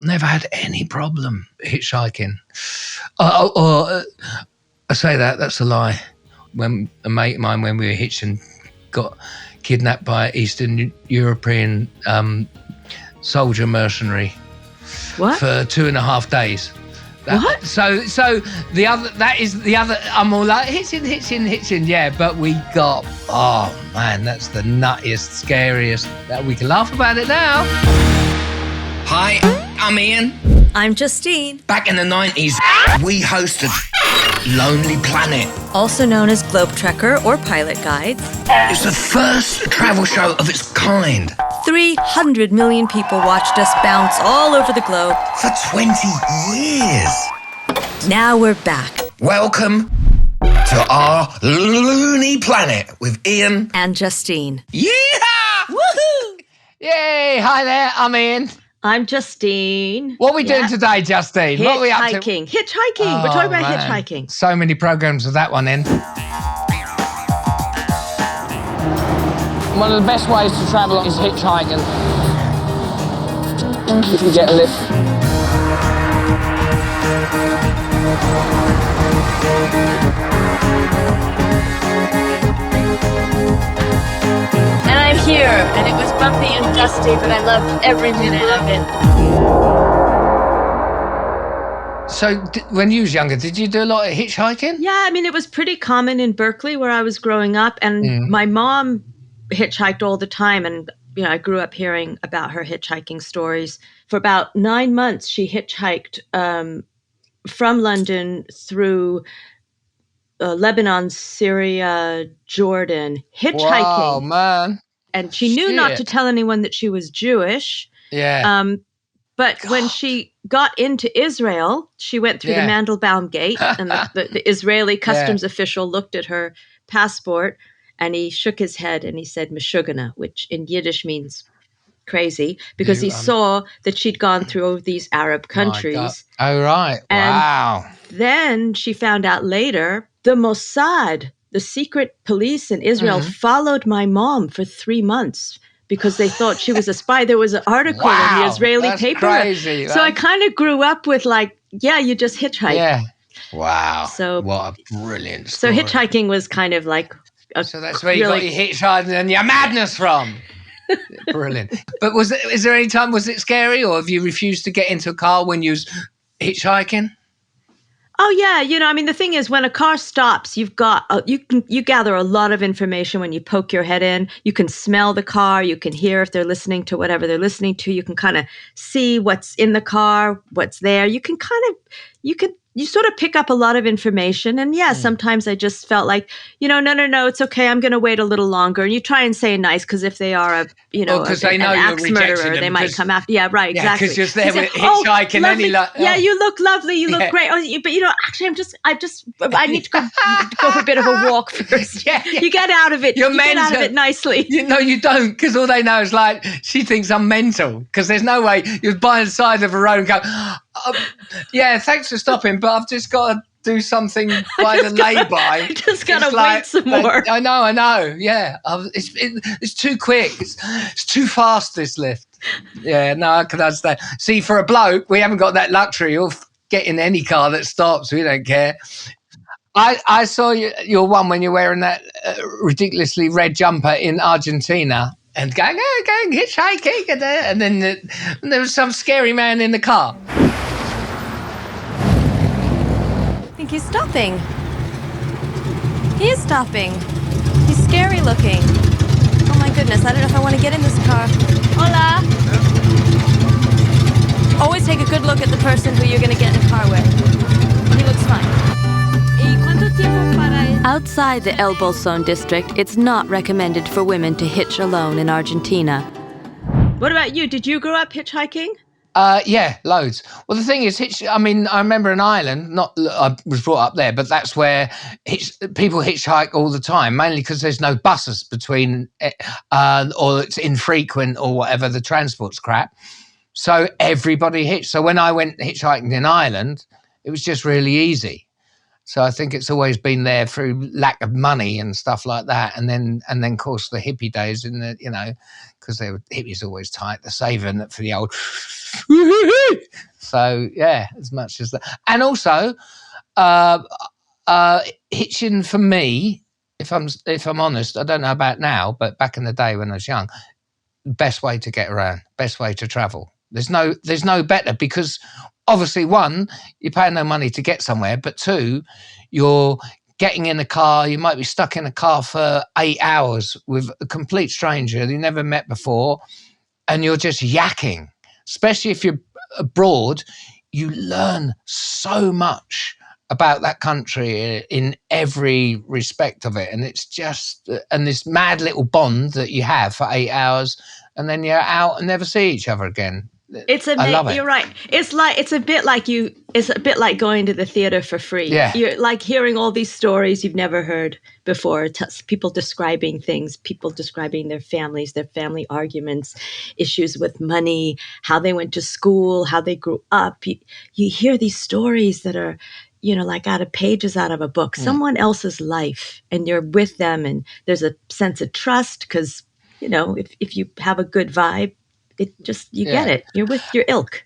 never had any problem hitchhiking. I say that's a lie. When a mate of mine, when we were hitching, got kidnapped by Eastern European soldier mercenary for 2.5 days. What? So the other, that is the other. I'm all like hitching, yeah. But we got, oh man, that's the nuttiest, scariest. That we can laugh about it now. Hi, I'm Ian. I'm Justine. Back in the 90s, we hosted Lonely Planet. Also known as Globe Trekker or Pilot Guides. It's the first travel show of its kind. 300 million people watched us bounce all over the globe. For 20 years. Now we're back. Welcome to our Looney Planet with Ian and Justine. Yeah! Woohoo! Yay! Hi there, I'm Ian. I'm Justine. What are we doing today, Justine? What are we up to? Hitchhiking. We're talking about hitchhiking. So many programs with that one in. One of the best ways to travel is hitchhiking. If you get a lift. And I'm here, and it was bumpy and dusty, but I loved every minute of it. So, when you was younger, did you do a lot of hitchhiking? Yeah, I mean, it was pretty common in Berkeley where I was growing up, and my mom hitchhiked all the time, and I grew up hearing about her hitchhiking stories. For about 9 months, she hitchhiked from London through Lebanon, Syria, Jordan, hitchhiking. Wow, man. And she knew not to tell anyone that she was Jewish. Yeah. But when she got into Israel, she went through the Mandelbaum Gate, and the Israeli customs official looked at her passport, and he shook his head and he said Meshugana, which in Yiddish means crazy, because he saw that she'd gone through all these Arab countries. Oh, right. And wow. Then she found out later the Mossad, the secret police in Israel, followed my mom for 3 months because they thought she was a spy. There was an article in the Israeli paper. Crazy, so I kind of grew up with you just hitchhike. Yeah. Wow. So what a brilliant story. So hitchhiking was kind of like so that's where you got your hitchhiking and your madness from. Brilliant. But is there any time, was it scary, or have you refused to get into a car when you was hitchhiking? Oh yeah, I mean the thing is when a car stops, you've got you gather a lot of information when you poke your head in. You can smell the car, you can hear if they're listening to whatever they're listening to. You can kind of see what's in the car, what's there. You sort of pick up a lot of information. And sometimes I just felt like, no, it's okay. I'm going to wait a little longer. And you try and say nice, because if they are an axe murderer, they might come after. Yeah, right, exactly. Because you're there with hitchhiking and you look lovely. You look great. But actually, I need to go for a bit of a walk first. You get out of it. You get out of it nicely. No, you don't, because all they know is she thinks I'm mental, because there's no way you're by the side of a road and go, thanks for stopping, but I've just got to do something by the lay-by. I just got to wait some more. I know. Yeah. It's too quick. It's too fast, this lift. Yeah, no, I can understand. See, for a bloke, we haven't got that luxury of getting any car that stops. We don't care. I saw your one when you're wearing that ridiculously red jumper in Argentina and going hitchhiking. And then there was some scary man in the car. I think he's stopping. He is stopping. He's scary looking. Oh my goodness, I don't know if I want to get in this car. Hola! Always take a good look at the person who you're going to get in a car with. He looks fine. Outside the El Bolsón district, it's not recommended for women to hitch alone in Argentina. What about you? Did you grow up hitchhiking? Yeah, loads. Well, the thing is, I remember in Ireland, I was brought up there, but that's where people hitchhike all the time, mainly because there's no buses between, or it's infrequent or whatever, the transport's crap. So everybody hitched. So when I went hitchhiking in Ireland, it was just really easy. So I think it's always been there through lack of money and stuff like that. And then of course, the hippie days because hippies always tight, the saving for the old So yeah, as much as that. And also, hitching for me, if I'm honest, I don't know about now, but back in the day when I was young, best way to get around, best way to travel. There's no better, because obviously, one, you're paying no money to get somewhere, but two, you're getting in a car. You might be stuck in a car for 8 hours with a complete stranger you never met before, and you're just yakking. Especially if you're abroad, you learn so much about that country in every respect of it. And it's just, and this mad little bond that you have for 8 hours, and then you're out and never see each other again. It's I love it. You're right. It's a bit like going to the theater for free. Yeah. You're like hearing all these stories you've never heard before. People describing things, people describing their families, their family arguments, issues with money, how they went to school, how they grew up. You hear these stories that are, like pages out of a book, someone else's life, and you're with them, and there's a sense of trust because, if you have a good vibe, you get it. You're with your ilk.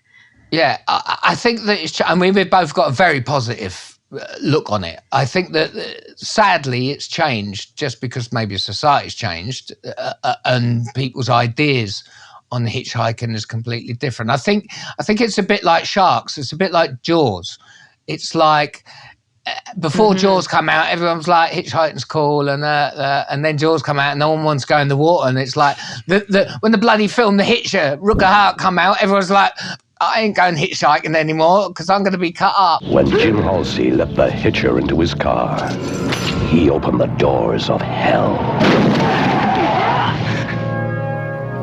Yeah, I think that we've both got a very positive look on it. I think that sadly it's changed just because maybe society's changed and people's ideas on hitchhiking is completely different. I think it's a bit like sharks. It's a bit like Jaws. It's like before Jaws come out, everyone was like, hitchhiking's cool, and then Jaws come out and no one wants to go in the water, and it's like when the bloody film The Hitcher, Rutger Hauer come out, everyone's like, I ain't going hitchhiking anymore because I'm going to be cut up. When Jim Halsey let the Hitcher into his car, he opened the doors of hell.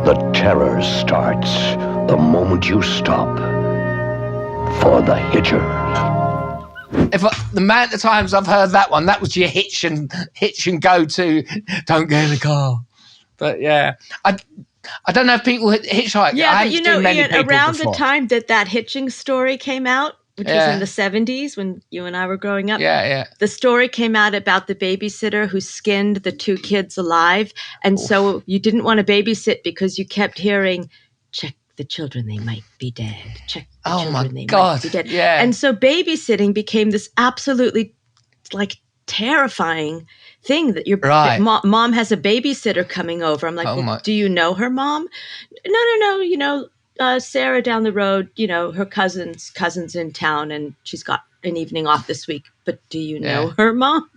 The terror starts the moment you stop for the Hitcher. The amount of times I've heard that one, that was your hitch and go to, don't get in the car. But yeah, I don't know if people hitchhike. Yeah, I but Ian, around before. the time that Hitching story came out, which was in the 70s when you and I were growing up. Yeah. The story came out about the babysitter who skinned the 2 kids alive. And so you didn't want to babysit because you kept hearing, check the children, they might be dead. Check the children, they might be dead. Yeah. And so babysitting became this absolutely terrifying thing that your mom has a babysitter coming over. I'm like, do you know her, Mom? No. Sarah down the road, her cousin's in town and she's got an evening off this week. But do you know her, Mom?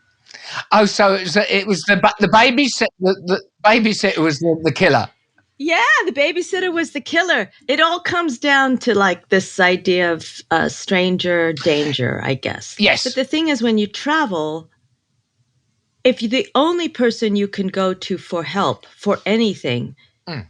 Oh, so it was the babysitter. The babysitter was the killer. Yeah, the babysitter was the killer. It all comes down to this idea of stranger danger, I guess. Yes. But the thing is, when you travel, if the only person you can go to for help for anything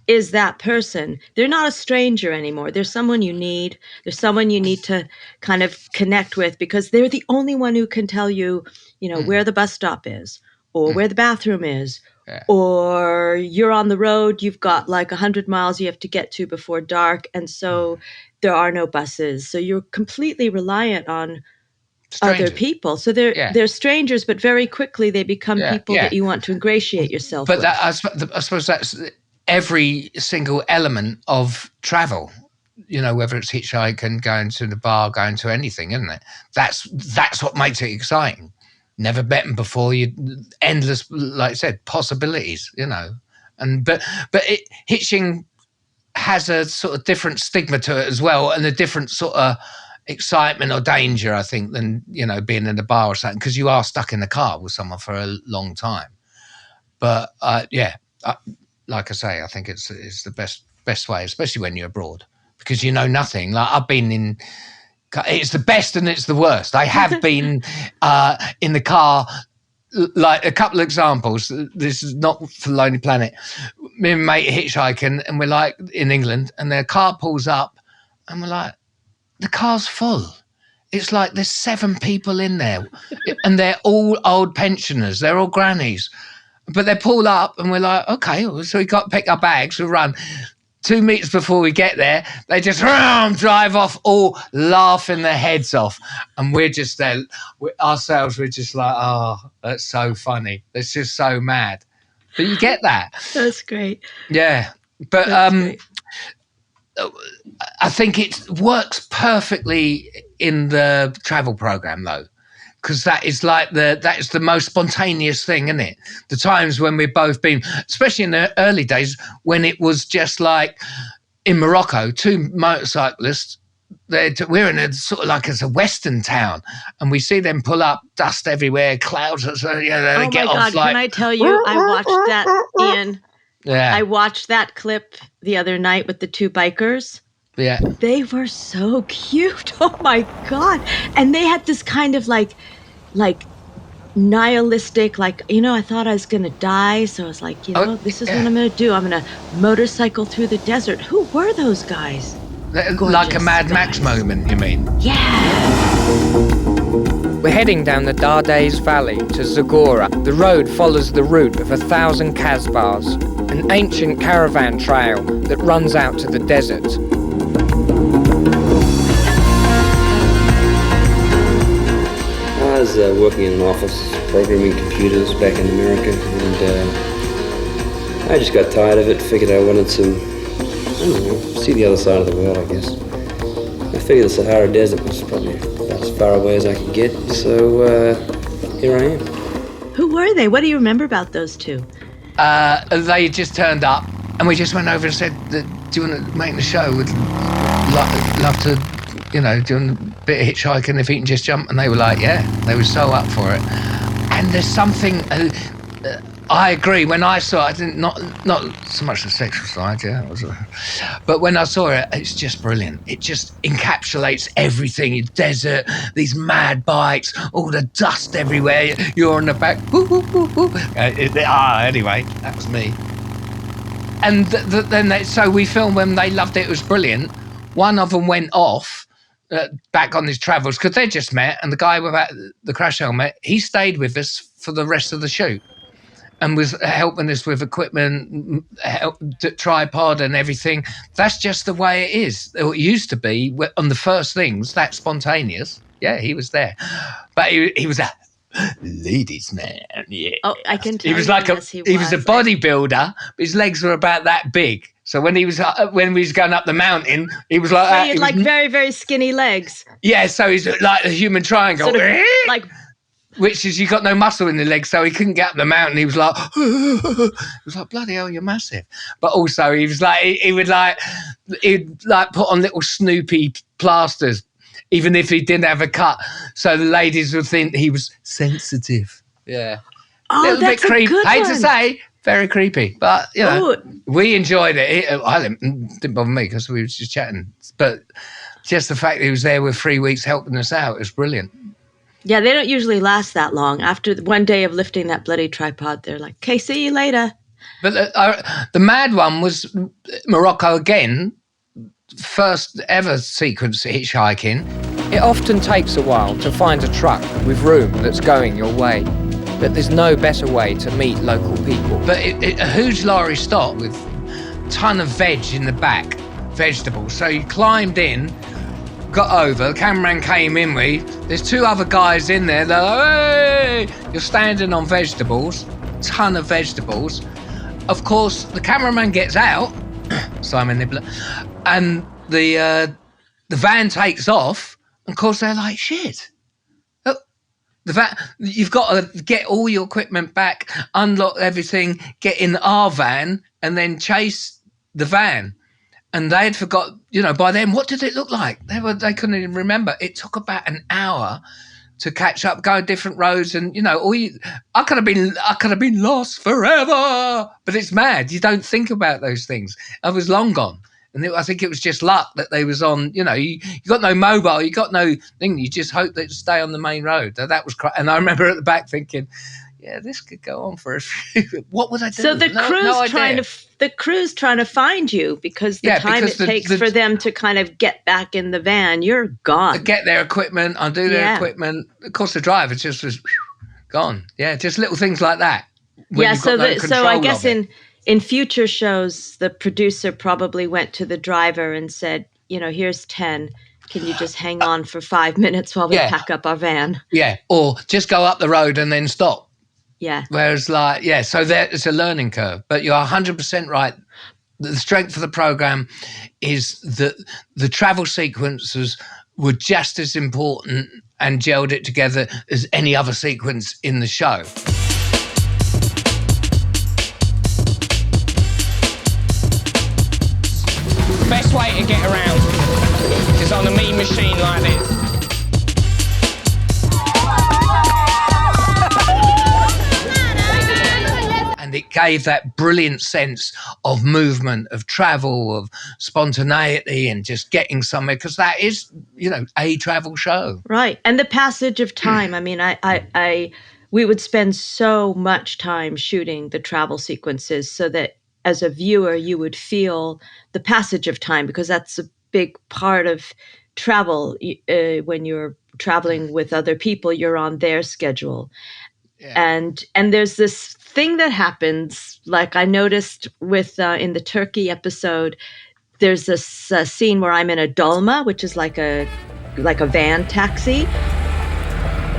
is that person, they're not a stranger anymore. There's someone you need. There's someone you need to kind of connect with because they're the only one who can tell you, where the bus stop is or where the bathroom is. Yeah. Or you're on the road, you've got 100 miles you have to get to before dark. And so there are no buses. So you're completely reliant on other people. So they're strangers, but very quickly they become people that you want to ingratiate yourself with. But I suppose that's every single element of travel, whether it's hitchhiking, going to the bar, going to anything, isn't it? That's what makes it exciting. Never met them before. You endless, like I said, possibilities. But hitching has a sort of different stigma to it as well, and a different sort of excitement or danger, I think, than being in a bar or something, because you are stuck in the car with someone for a long time. But like I say, I think it's the best way, especially when you're abroad, because you know nothing. Like I've been in. It's the best and it's the worst. I have been in the car, like a couple of examples. This is not for Lonely Planet. Me and mate are hitchhiking and we're in England and their car pulls up and we're like, the car's full. It's like there's 7 people in there and they're all old pensioners. They're all grannies. But they pull up and we're like, okay, so we got to pick our bags, we run. 2 meters before we get there, they just drive off, all laughing their heads off. And we're just there, ourselves, we're just like, oh, that's so funny. It's just so mad. But you get that. That's great. Yeah. But I think it works perfectly in the travel program, though, because that is the most spontaneous thing, isn't it? The times when we've both been, especially in the early days, when it was just like in Morocco, two motorcyclists. We're in a sort of like it's a western town, and we see them pull up, dust everywhere, clouds. So, you know, they get my God! off like. Can I tell you? I watched that, Ian. Yeah. I watched that clip the other night with the two bikers. Yeah. They were so cute. Oh my God. And they had this kind of like nihilistic, like, I thought I was going to die. So I was like, this is what I'm going to do. I'm going to motorcycle through the desert. Who were those guys? Like a Mad Max moment, you mean? Yeah. We're heading down the Dardays Valley to Zagora. The road follows the route of 1,000 Kasbahs, an ancient caravan trail that runs out to the desert. I was working in an office, programming computers back in America, and I just got tired of it, figured I wanted some, see the other side of the world, I guess. I figured the Sahara Desert was probably about as far away as I could get, so here I am. Who were they? What do you remember about those two? They just turned up, and we just went over and said, do you want to make the show? We'd love to, do you want a bit of hitchhiking if he can just jump? And they were like, yeah, they were so up for it. And there's something, I agree, when I saw it, I didn't, not so much the sexual side, but when I saw it, it's just brilliant. It just encapsulates everything, your desert, these mad bikes, all the dust everywhere, you're on the back, anyway, that was me. And so we filmed when they loved it, it was brilliant. One of them went off, back on his travels, because they just met, and the guy without the crash helmet, he stayed with us for the rest of the shoot. And was helping us with equipment, tripod and everything. That's just the way it is. It used to be on the first things, that spontaneous. Yeah, he was there. But he was a ladies' man, yeah. Oh, I can tell he was you, like yes, he was a bodybuilder, but his legs were about that big. So when we was going up the mountain, he was like so that. He had like very, very skinny legs. Yeah, so he's like a human triangle. Sort of like... Which is, you got no muscle in the legs, so he couldn't get up the mountain. He was like, bloody hell, you're massive. But also, he was like, he'd put on little Snoopy plasters, even if he didn't have a cut, so the ladies would think he was sensitive. Yeah, oh, that's a good one. Hate to say, very creepy, but we enjoyed it. I didn't bother me because we were just chatting, but just the fact that he was there with 3 weeks helping us out was brilliant. Yeah, they don't usually last that long. After one day of lifting that bloody tripod, they're like, okay, see you later. But the mad one was Morocco again, first ever sequence of hitchhiking. It often takes a while to find a truck with room that's going your way, but there's no better way to meet local people. But a huge lorry stopped with a ton of veg in the back, vegetables. So you climbed in, got over, the cameraman came in with, there's two other guys in there, they're like, hey! You're standing on vegetables, ton of vegetables. Of course, the cameraman gets out, Simon Nibbler, and the van takes off, and of course they're like, shit. The van, you've got to get all your equipment back, unlock everything, get in our van, and then chase the van. And they had forgot, by then, what did it look like? They couldn't even remember. It took about an hour to catch up, go different roads, and I could have been lost forever. But it's mad. You don't think about those things. I was long gone, and I think it was just luck that they was on. You got no mobile, you got no thing. You just hope they'd stay on the main road. That was, and I remember at the back thinking, yeah, this could go on for a few. What would I do? So the crew's trying to find you because the time it takes for them to kind of get back in the van, you're gone. Get their equipment, undo their equipment. Of course, the driver just was gone. Yeah, just little things like that. So I guess in future shows, the producer probably went to the driver and said, here's 10. Can you just hang on for 5 minutes while we pack up our van? Yeah, or just go up the road and then stop. Yeah. Whereas so there it's a learning curve, but you're 100% right. the strength of the program is that the travel sequences were just as important and gelled it together as any other sequence in the show. The best way to get around is on a mean machine like this. And it gave that brilliant sense of movement, of travel, of spontaneity, and just getting somewhere, because that is, a travel show. Right. And the passage of time. I mean, we would spend so much time shooting the travel sequences so that as a viewer, you would feel the passage of time, because that's a big part of travel. When you're traveling with other people, you're on their schedule. Yeah. And there's this thing that happens, like I noticed with in the Turkey episode, there's this scene where I'm in a dolma, which is like a van taxi.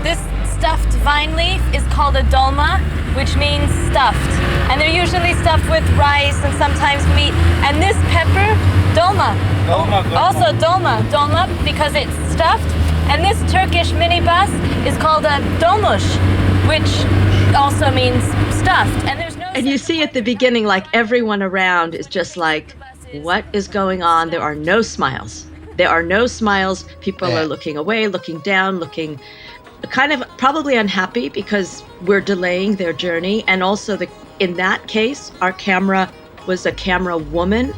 This stuffed vine leaf is called a dolma, which means stuffed. And they're usually stuffed with rice and sometimes meat. And this pepper, dolma. Also dolma because it's stuffed. And this Turkish minibus is called a dolmuş, which also means stuffed. And there's no. And you see at the beginning, like everyone around is just like, what is going on? There are no smiles. People are looking away, looking down, looking kind of probably unhappy because we're delaying their journey. And also in that case, our camera was a camera woman,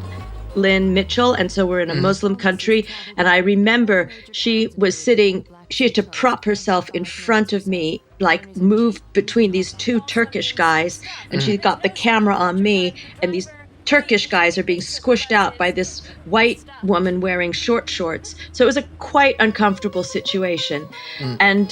Lynn Mitchell. And so we're in a Muslim country. And I remember she had to prop herself in front of me, like move between these two Turkish guys. And she got the camera on me, and these Turkish guys are being squished out by this white woman wearing short shorts. So it was a quite uncomfortable situation. And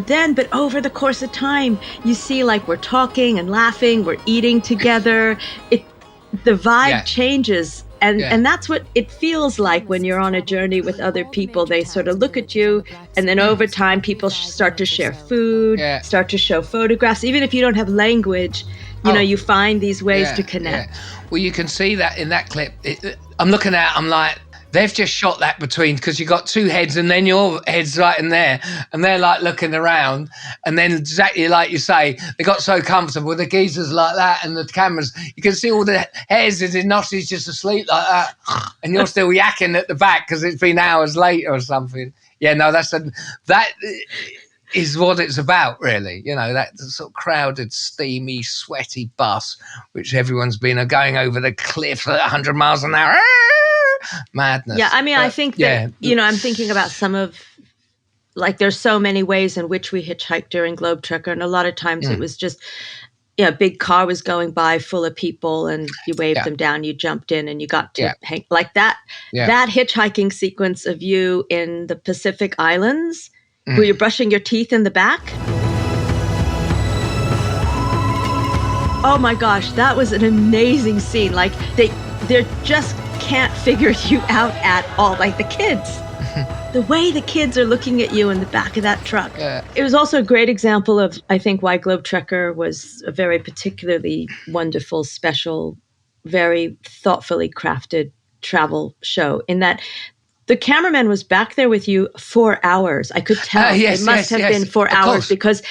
then, but over the course of time, you see like we're talking and laughing, we're eating together. The vibe changes. And that's what it feels like when you're on a journey with other people. They sort of look at you, and then over time, people start to share food, start to show photographs. Even if you don't have language, you find these ways to connect. Yeah. Well, you can see that in that clip. I'm looking at it, I'm like, they've just shot that between, because you got two heads and then your head's right in there, and they're like looking around, and then exactly like you say, they got so comfortable, the geezers like that, and the cameras, you can see all the hairs in his nostrils just asleep like that, and you're still yakking at the back because it's been hours later or something. Yeah, no, that is what it's about, really. That sort of crowded, steamy, sweaty bus, which everyone's been going over the cliff at 100 miles an hour. Madness. Yeah, I mean, I think that, I'm thinking about some of, like, there's so many ways in which we hitchhiked during Globe Trekker, and a lot of times it was just, a big car was going by full of people, and you waved them down, you jumped in, and you got to hang, like that. That hitchhiking sequence of you in the Pacific Islands, where you're brushing your teeth in the back. Oh my gosh, that was an amazing scene. Like, they're just can't figure you out at all, like the kids. The way the kids are looking at you in the back of that truck. It was also a great example of, I think, why Globe Trekker was a very particularly wonderful, special, very thoughtfully crafted travel show, in that the cameraman was back there with you 4 hours. I could tell it must have been 4 hours, because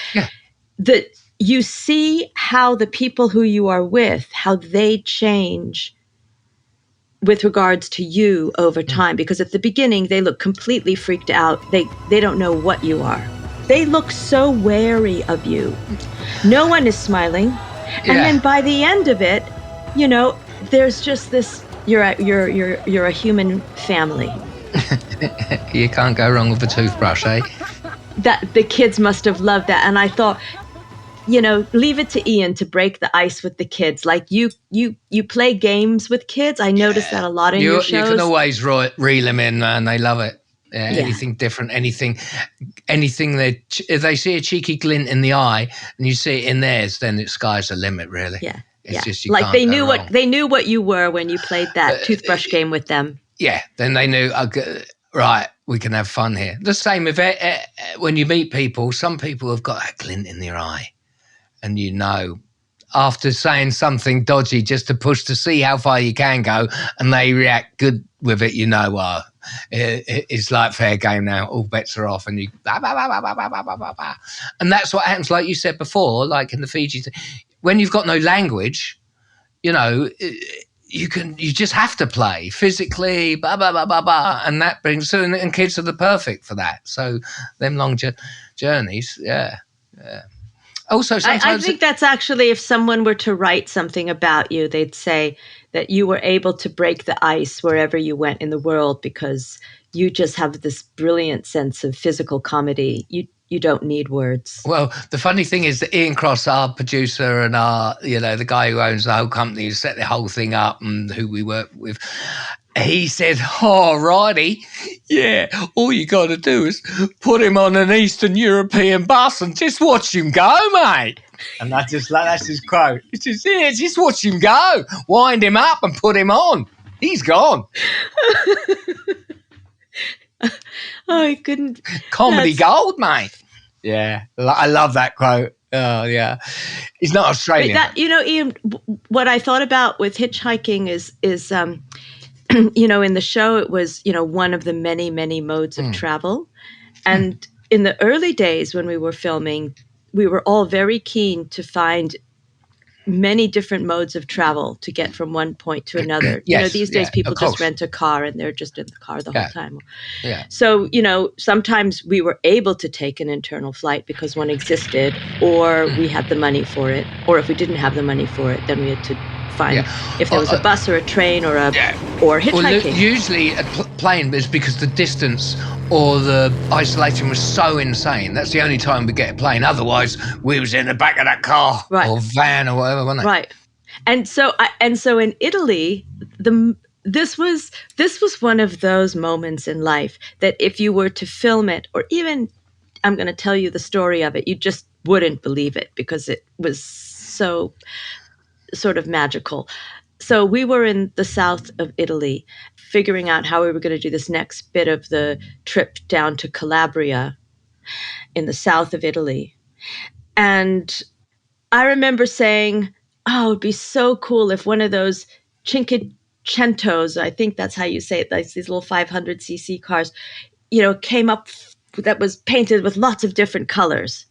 you see how the people who you are with, how they change with regards to you over time. Because at the beginning, they look completely freaked out. They don't know what you are. They look so wary of you. No one is smiling. And then by the end of it, there's just this, you're a human family. You can't go wrong with a toothbrush, eh? That the kids must have loved that. And I thought, leave it to Ian to break the ice with the kids. Like you play games with kids. I noticed that a lot in your shows. You can always reel them in, man. They love it. Anything different, anything if they see a cheeky glint in the eye and you see it in theirs, then the sky's the limit, really. It's just, you like can't they go knew wrong. they knew what you were when you played that toothbrush game with them. Yeah, then they knew, right, we can have fun here. The same with when you meet people, some people have got that glint in their eye, and after saying something dodgy just to push to see how far you can go, and they react good with it, it's like fair game now. All bets are off, and you and that's what happens. Like you said before, like in the Fiji, when you've got no language, you just have to play physically, and that brings and kids are the perfect for that. So them long journeys, yeah. Also, sometimes I think that's actually, if someone were to write something about you, they'd say that you were able to break the ice wherever you went in the world because you just have this brilliant sense of physical comedy. You don't need words. Well, the funny thing is that Ian Cross, our producer and our, the guy who owns the whole company, who set the whole thing up and who we work with, he said, "Oh, righty, yeah, all you got to do is put him on an Eastern European bus and just watch him go, mate." And I just like, that's his quote. He says, "Yeah, just watch him go, wind him up and put him on. He's gone." Oh, he couldn't. Comedy gold, mate. Yeah, I love that quote. Oh, yeah. He's not Australian. Ian, what I thought about with hitchhiking is in the show, it was, one of the many, many modes of travel. And in the early days when we were filming, we were all very keen to find many different modes of travel to get from one point to another. Yes, these days people just rent a car and they're just in the car the whole time. Yeah. So, sometimes we were able to take an internal flight because one existed, or we had the money for it. Or if we didn't have the money for it, then we had to find if there was a bus or a train or hitchhiking. Well, usually a plane is because the distance or the isolation was so insane. That's the only time we get a plane. Otherwise, we was in the back of that car or van or whatever, wasn't it? Right. And so in Italy, this was one of those moments in life that if you were to film it, or even I'm going to tell you the story of it, you just wouldn't believe it because it was so sort of magical. So we were in the south of Italy, figuring out how we were going to do this next bit of the trip down to Calabria in the south of Italy. And I remember saying, "Oh, it'd be so cool if one of those Cinquecentos," I think that's how you say it, like these little 500cc cars, came up that was painted with lots of different colors.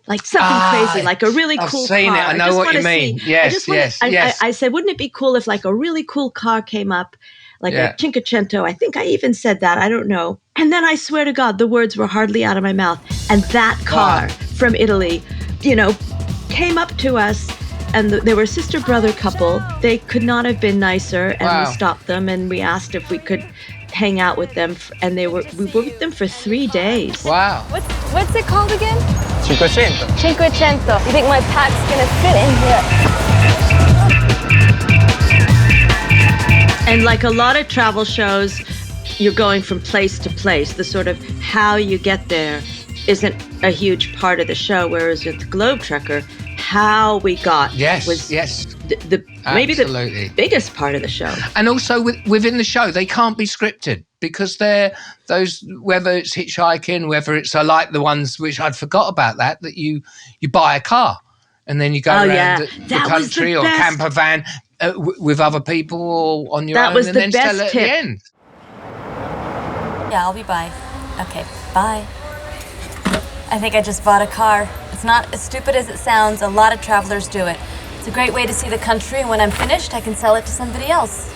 Like something crazy, like a really cool car. I've seen it. I know what you mean. Yes. I said, wouldn't it be cool if like a really cool car came up, like a Cinquecento? I think I even said that. I don't know. And then I swear to God, the words were hardly out of my mouth. And that car from Italy, came up to us. And they were a sister-brother couple. They could not have been nicer. And we stopped them and we asked if we could hang out with them. And we were with them for 3 days. Wow. What's it called again? 500. 500. You think my pack's gonna fit in here? And like a lot of travel shows, you're going from place to place. The sort of how you get there isn't a huge part of the show, whereas with the Globe Trekker, how we got was maybe the biggest part of the show. And also within the show, they can't be scripted because they're those, whether it's hitchhiking, whether it's like the ones which I'd forgot about that you buy a car and then you go around the country or camper van with other people or on your own and then sell it at the end. Yeah, I'll be by. Okay, bye. I think I just bought a car. It's not as stupid as it sounds. A lot of travelers do it. It's a great way to see the country, and when I'm finished, I can sell it to somebody else.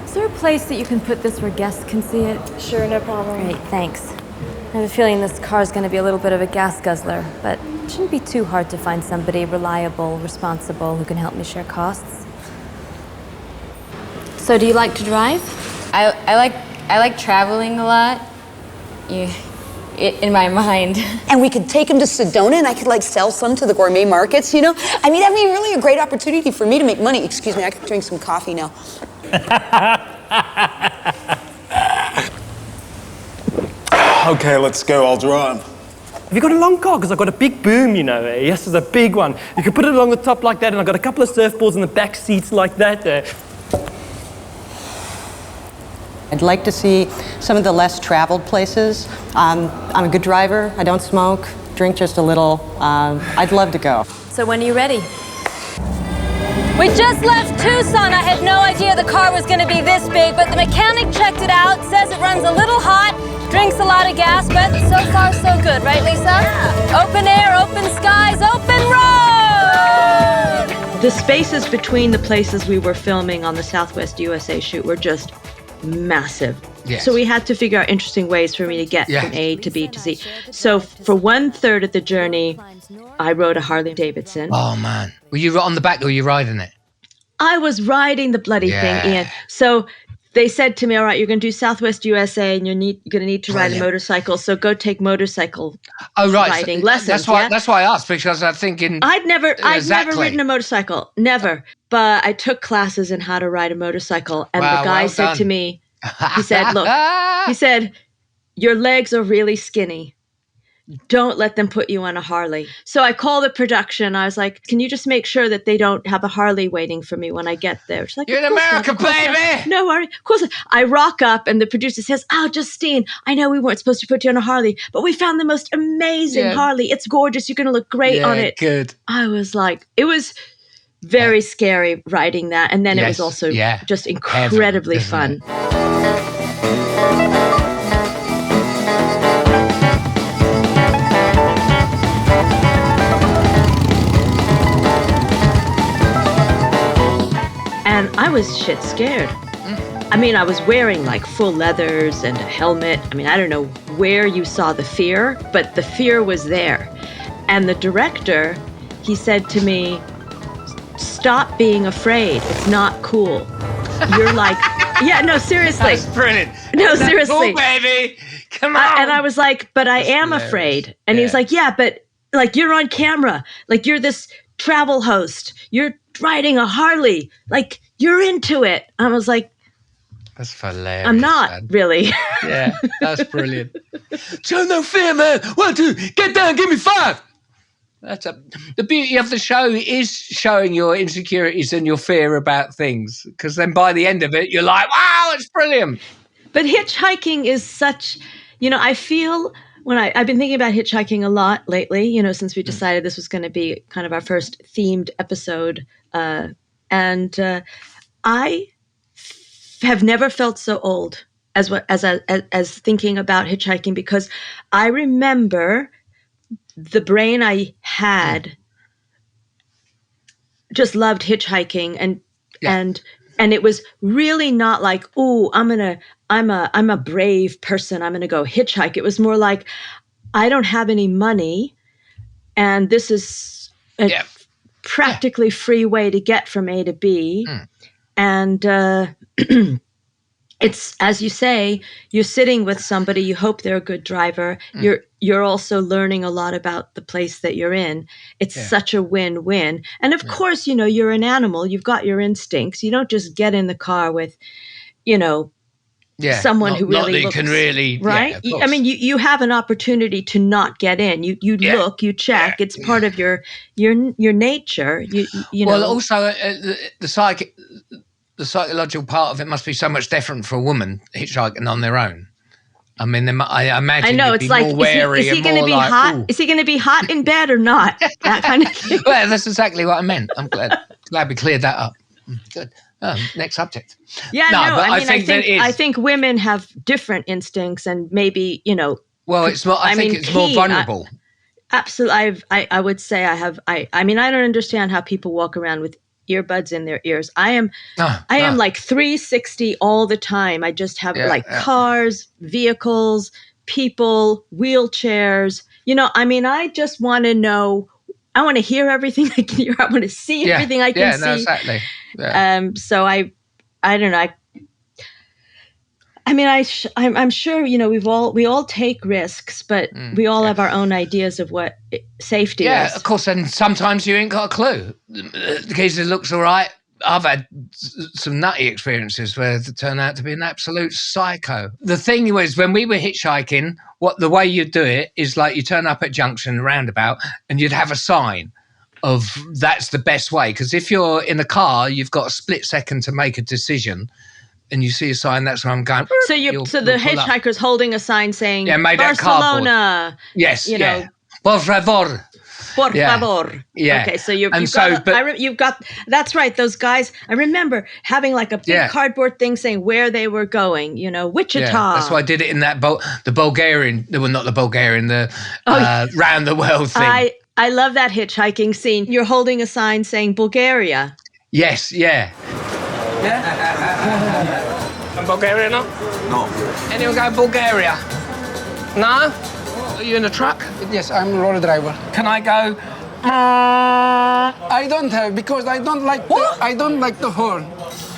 Is there a place that you can put this where guests can see it? Sure, no problem. Great, thanks. I have a feeling this car's going to be a little bit of a gas guzzler, but it shouldn't be too hard to find somebody reliable, responsible, who can help me share costs. So, do you like to drive? I like traveling a lot. In my mind. And we could take him to Sedona and I could sell some to the gourmet markets, I mean, that'd be really a great opportunity for me to make money. Excuse me, I could drink some coffee now. Okay, let's go, I'll drive. Have you got a long car? Because I've got a big boom, Yes, it's a big one. You can put it along the top like that, and I've got a couple of surfboards in the back seats like that. I'd like to see some of the less traveled places. I'm a good driver, I don't smoke, drink just a little, I'd love to go. So when are you ready? We just left Tucson. I had no idea the car was going to be this big, but the mechanic checked it out, says it runs a little hot, drinks a lot of gas, but so far so good, right, Lisa? Yeah. Open air, open skies, open road! The spaces between the places we were filming on the Southwest USA shoot were just massive. Yes. So we had to figure out interesting ways for me to get from A to B to C. So for 1/3 of the journey, I rode a Harley Davidson. Oh, man. Were you on the back or were you riding it? I was riding the bloody thing, Ian. So they said to me, all right, you're going to do Southwest USA and you're going to need to ride a motorcycle. So go take motorcycle riding lessons. That's why I asked, because I'm thinking... I'd never ridden a motorcycle. Never. But I took classes in how to ride a motorcycle. And the guy said to me, he said, look, he said, your legs are really skinny. Don't let them put you on a Harley. So I called the production. I was like, can you just make sure that they don't have a Harley waiting for me when I get there? She's like, you're in America, baby! No worry. Of course. I rock up and the producer says, oh, Justine, I know we weren't supposed to put you on a Harley, but we found the most amazing Harley. It's gorgeous. You're going to look great on it. Good. I was like, it was very scary riding that. And then it was also just incredibly fun. And I was shit scared. I mean, I was wearing like full leathers and a helmet. I mean, I don't know where you saw the fear, but the fear was there. And the director, he said to me, stop being afraid. It's not cool. You're like, no, seriously. That's brilliant. No, That's seriously. Cool, baby. Come on. And I was like, but I am afraid. And he was like, yeah, but like you're on camera. Like you're this travel host. You're riding a Harley. Like you're into it. I was like, that's hilarious. I'm not really. Yeah, that's brilliant. Show no fear, man. 1, 2, get down, give me 5. The beauty of the show is showing your insecurities and your fear about things, because then by the end of it, you're like, wow, it's brilliant. But hitchhiking is such, I feel when I've been thinking about hitchhiking a lot lately, since we decided this was going to be kind of our first themed episode. And I have never felt so old as thinking about hitchhiking, because I remember the brain I had just loved hitchhiking and it was really not like, oh, I'm a brave person, I'm gonna go hitchhike. It was more like, I don't have any money and this is a practically free way to get from A to B. And it's, as you say, you're sitting with somebody, you hope they're a good driver. You're also learning a lot about the place that you're in. It's such a win-win. And of course, you're an animal, you've got your instincts. You don't just get in the car with, someone who really looks, can really, right? I mean, you have an opportunity to not get in. You look, you check. It's part of your nature. You well, know. also the psychological part of it must be so much different for a woman hitchhiking on their own. I mean, I imagine I know, it's like, more wary is he going to be hot? Ooh. Is he going to be hot in bed or not? That kind of thing. Well, that's exactly what I meant. I'm glad we cleared that up. Good. Next subject. Yeah, but I think women have different instincts and maybe, Well, it's more. I think it's more vulnerable. Absolutely. I would say I have. I mean, I don't understand how people walk around with earbuds in their ears. I am like 360 all the time. I just have cars, vehicles, people, wheelchairs. I mean, I just want to know. I want to hear everything I can hear. I want to see everything I can see. No, exactly. Yeah. So I don't know. I mean, I'm sure, we all take risks, but we all have our own ideas of what safety is. Yeah, of course. And sometimes you ain't got a clue. The geezer looks all right. I've had some nutty experiences where they turn out to be an absolute psycho. The thing was, when we were hitchhiking, the way you do it is like you turn up at junction roundabout and you'd have a sign of that's the best way. Because if you're in a car, you've got a split second to make a decision. And you see a sign, that's where I'm going. So the hitchhiker's holding a sign saying Barcelona. Yes, Por favor. Por favor. Yeah. Okay, so you've got. That's right. Those guys. I remember having like a big cardboard thing saying where they were going. You know, Wichita. Yeah, that's why I did it in that the Bulgarian. Well, not the Bulgarian. The round the world thing. I love that hitchhiking scene. You're holding a sign saying Bulgaria. Yes. Yeah. And Bulgaria, no? No. Anyone go Bulgaria? No? Are you in a truck? Yes, I'm a lorry driver. Can I go? I don't have because I don't like. I don't like the horn.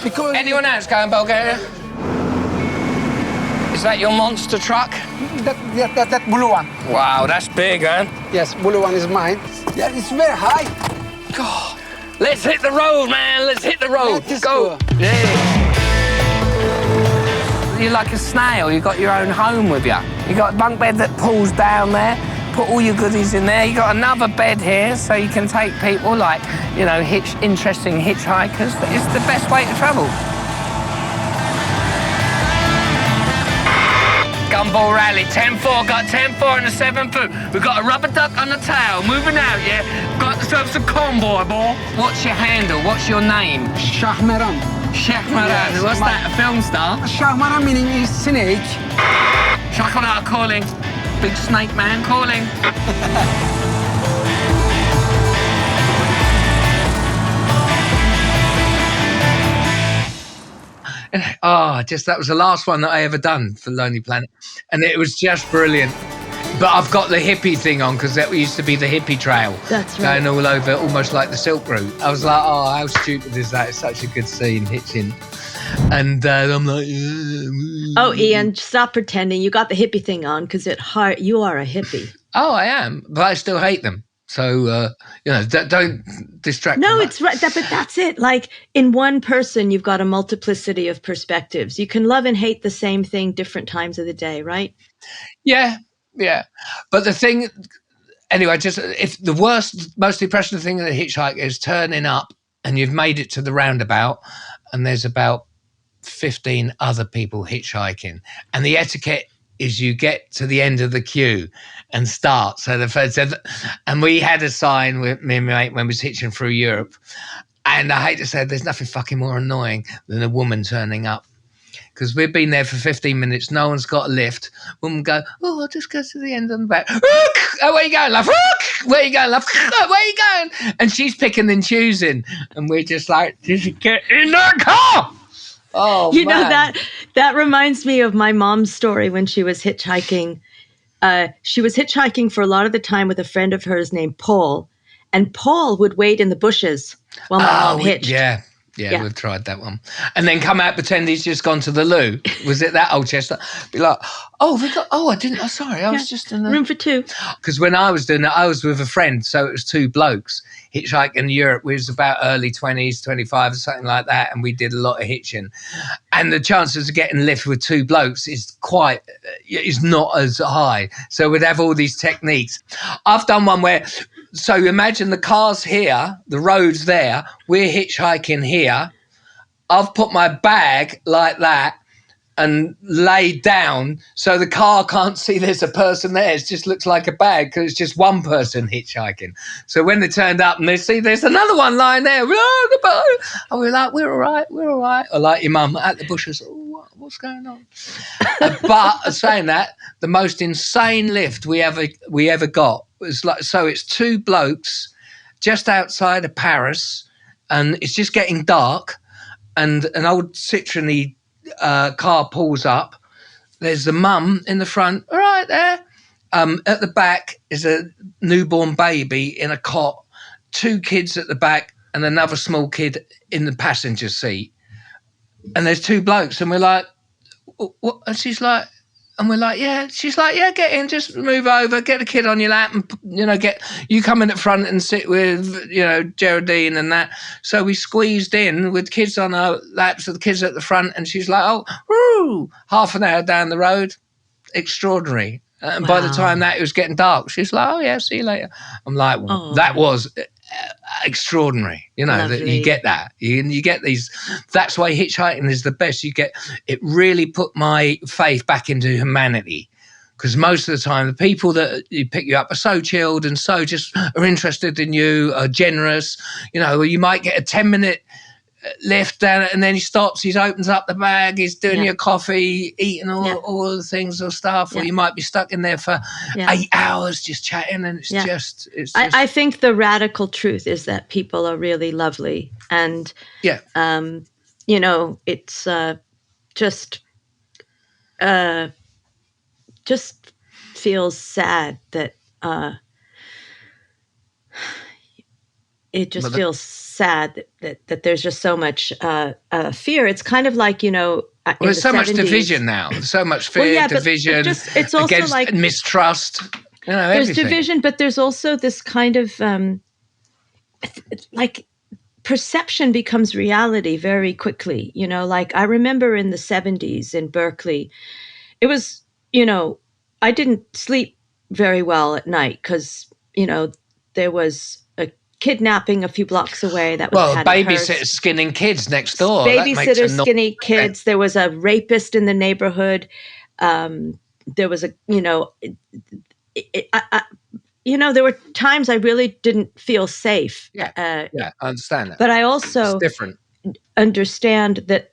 Because anyone else going Bulgaria? Is that your monster truck? That blue one. Wow, that's big, huh? Yes, blue one is mine. Yeah, it's very high. God. Let's hit the road, man. Let's hit the road. Let's go. Yeah. You're like a snail. You've got your own home with you. You got a bunk bed that pulls down there. Put all your goodies in there. You got another bed here, so you can take people like, you know, interesting hitchhikers. It's the best way to travel. Gumball Rally, 10-4, got 10-4 and a 7-foot. We've got a rubber duck on the tail, moving out, yeah? Got ourselves a convoy, boy. What's your handle? What's your name? Shahmaran. Shahmaran, yes, what's that, a film star? Shahmaran meaning is snake. Shahmaran calling. Big snake man calling. That was the last one that I ever done for Lonely Planet, and it was just brilliant. But I've got the hippie thing on because that used to be the hippie trail. That's right. Going all over, almost like the Silk Route. I was like, oh, how stupid is that? It's such a good scene, Hitching. And I'm like, oh, Ian, stop pretending. You got the hippie thing on because you are a hippie. Oh, I am, but I still hate them. So, don't distract No, me. it's right. But that's it. Like in one person, you've got a multiplicity of perspectives. You can love and hate the same thing different times of the day, right? Yeah. Yeah. But the thing, anyway, if the most impressive thing in a hitchhike is turning up and you've made it to the roundabout and there's about 15 other people hitchhiking, and the etiquette is you get to the end of the queue and start. So and we had a sign with me and my mate when we was hitching through Europe, and I hate to say it, there's nothing fucking more annoying than a woman turning up. Because we've been there for 15 minutes, no one's got a lift. Woman go, oh, I'll just go to the end and back. Oh, where you going, love? Where you going, love? Where you going? And she's picking and choosing. And we're just like, just get in the car. Oh, you man. know, that reminds me of my mom's story when she was hitchhiking. She was hitchhiking for a lot of the time with a friend of hers named Paul. And Paul would wait in the bushes while my mom hitched. Yeah, we've tried that one. And then come out, pretend he's just gone to the loo. Was it that old chestnut? Be like, sorry, I was just in the room for two. Because when I was doing it, I was with a friend, so it was two blokes. Hitchhiking in Europe, we was about early 20s, 25 or something like that, and we did a lot of hitching. And the chances of getting lift with two blokes is not as high. So we'd have all these techniques. I've done one where... So imagine the car's here, the road's there, we're hitchhiking here. I've put my bag like that and laid down so the car can't see there's a person there. It just looks like a bag because it's just one person hitchhiking. So when they turned up and they see there's another one lying there, and we're like, we're all right. Or like your mum at the bushes, what's going on? But saying that, the most insane lift we ever got was like, so it's two blokes just outside of Paris, and it's just getting dark, and an old Citroen car pulls up. There's the mum in the front, right there. At the back is a newborn baby in a cot, two kids at the back, and another small kid in the passenger seat. And there's two blokes, and we're like, what? And she's like, and we're like, yeah. She's like, yeah, get in, just move over, get the kid on your lap, and you come in at front and sit with, Geraldine and that. So we squeezed in with kids on our laps, with the kids at the front, and she's like, oh, woo, half an hour down the road, extraordinary. And by the time that it was getting dark, she's like, oh yeah, see you later. I'm like, that was extraordinary, that you get that. You get these. That's why hitchhiking is the best. It really put my faith back into humanity, Because most of the time, the people that you pick you up are so chilled and so just are interested in you, are generous. You know, you might get a 10-minute lift down, and then he stops, he opens up the bag, he's doing your coffee, eating all the things or stuff, or you might be stuck in there for 8 hours just chatting, and it's just... I think the radical truth is that people are really lovely, and you know, it's just feels sad that it just feels sad that there's just so much fear. It's kind of like, you know, well, there's so 70s, much division now. So much fear, division, it's also against like mistrust. You know, there's everything. Division, but there's also this kind of like perception becomes reality very quickly. You know, like I remember in the 70s in Berkeley, it was, you know, I didn't sleep very well at night because, you know, there was a kidnapping a few blocks away. That was babysitters skinning kids next door. Babysitters skinning kids. There was a rapist in the neighborhood. There was a, you know, there were times I really didn't feel safe. I understand that. But I also it's different. Understand that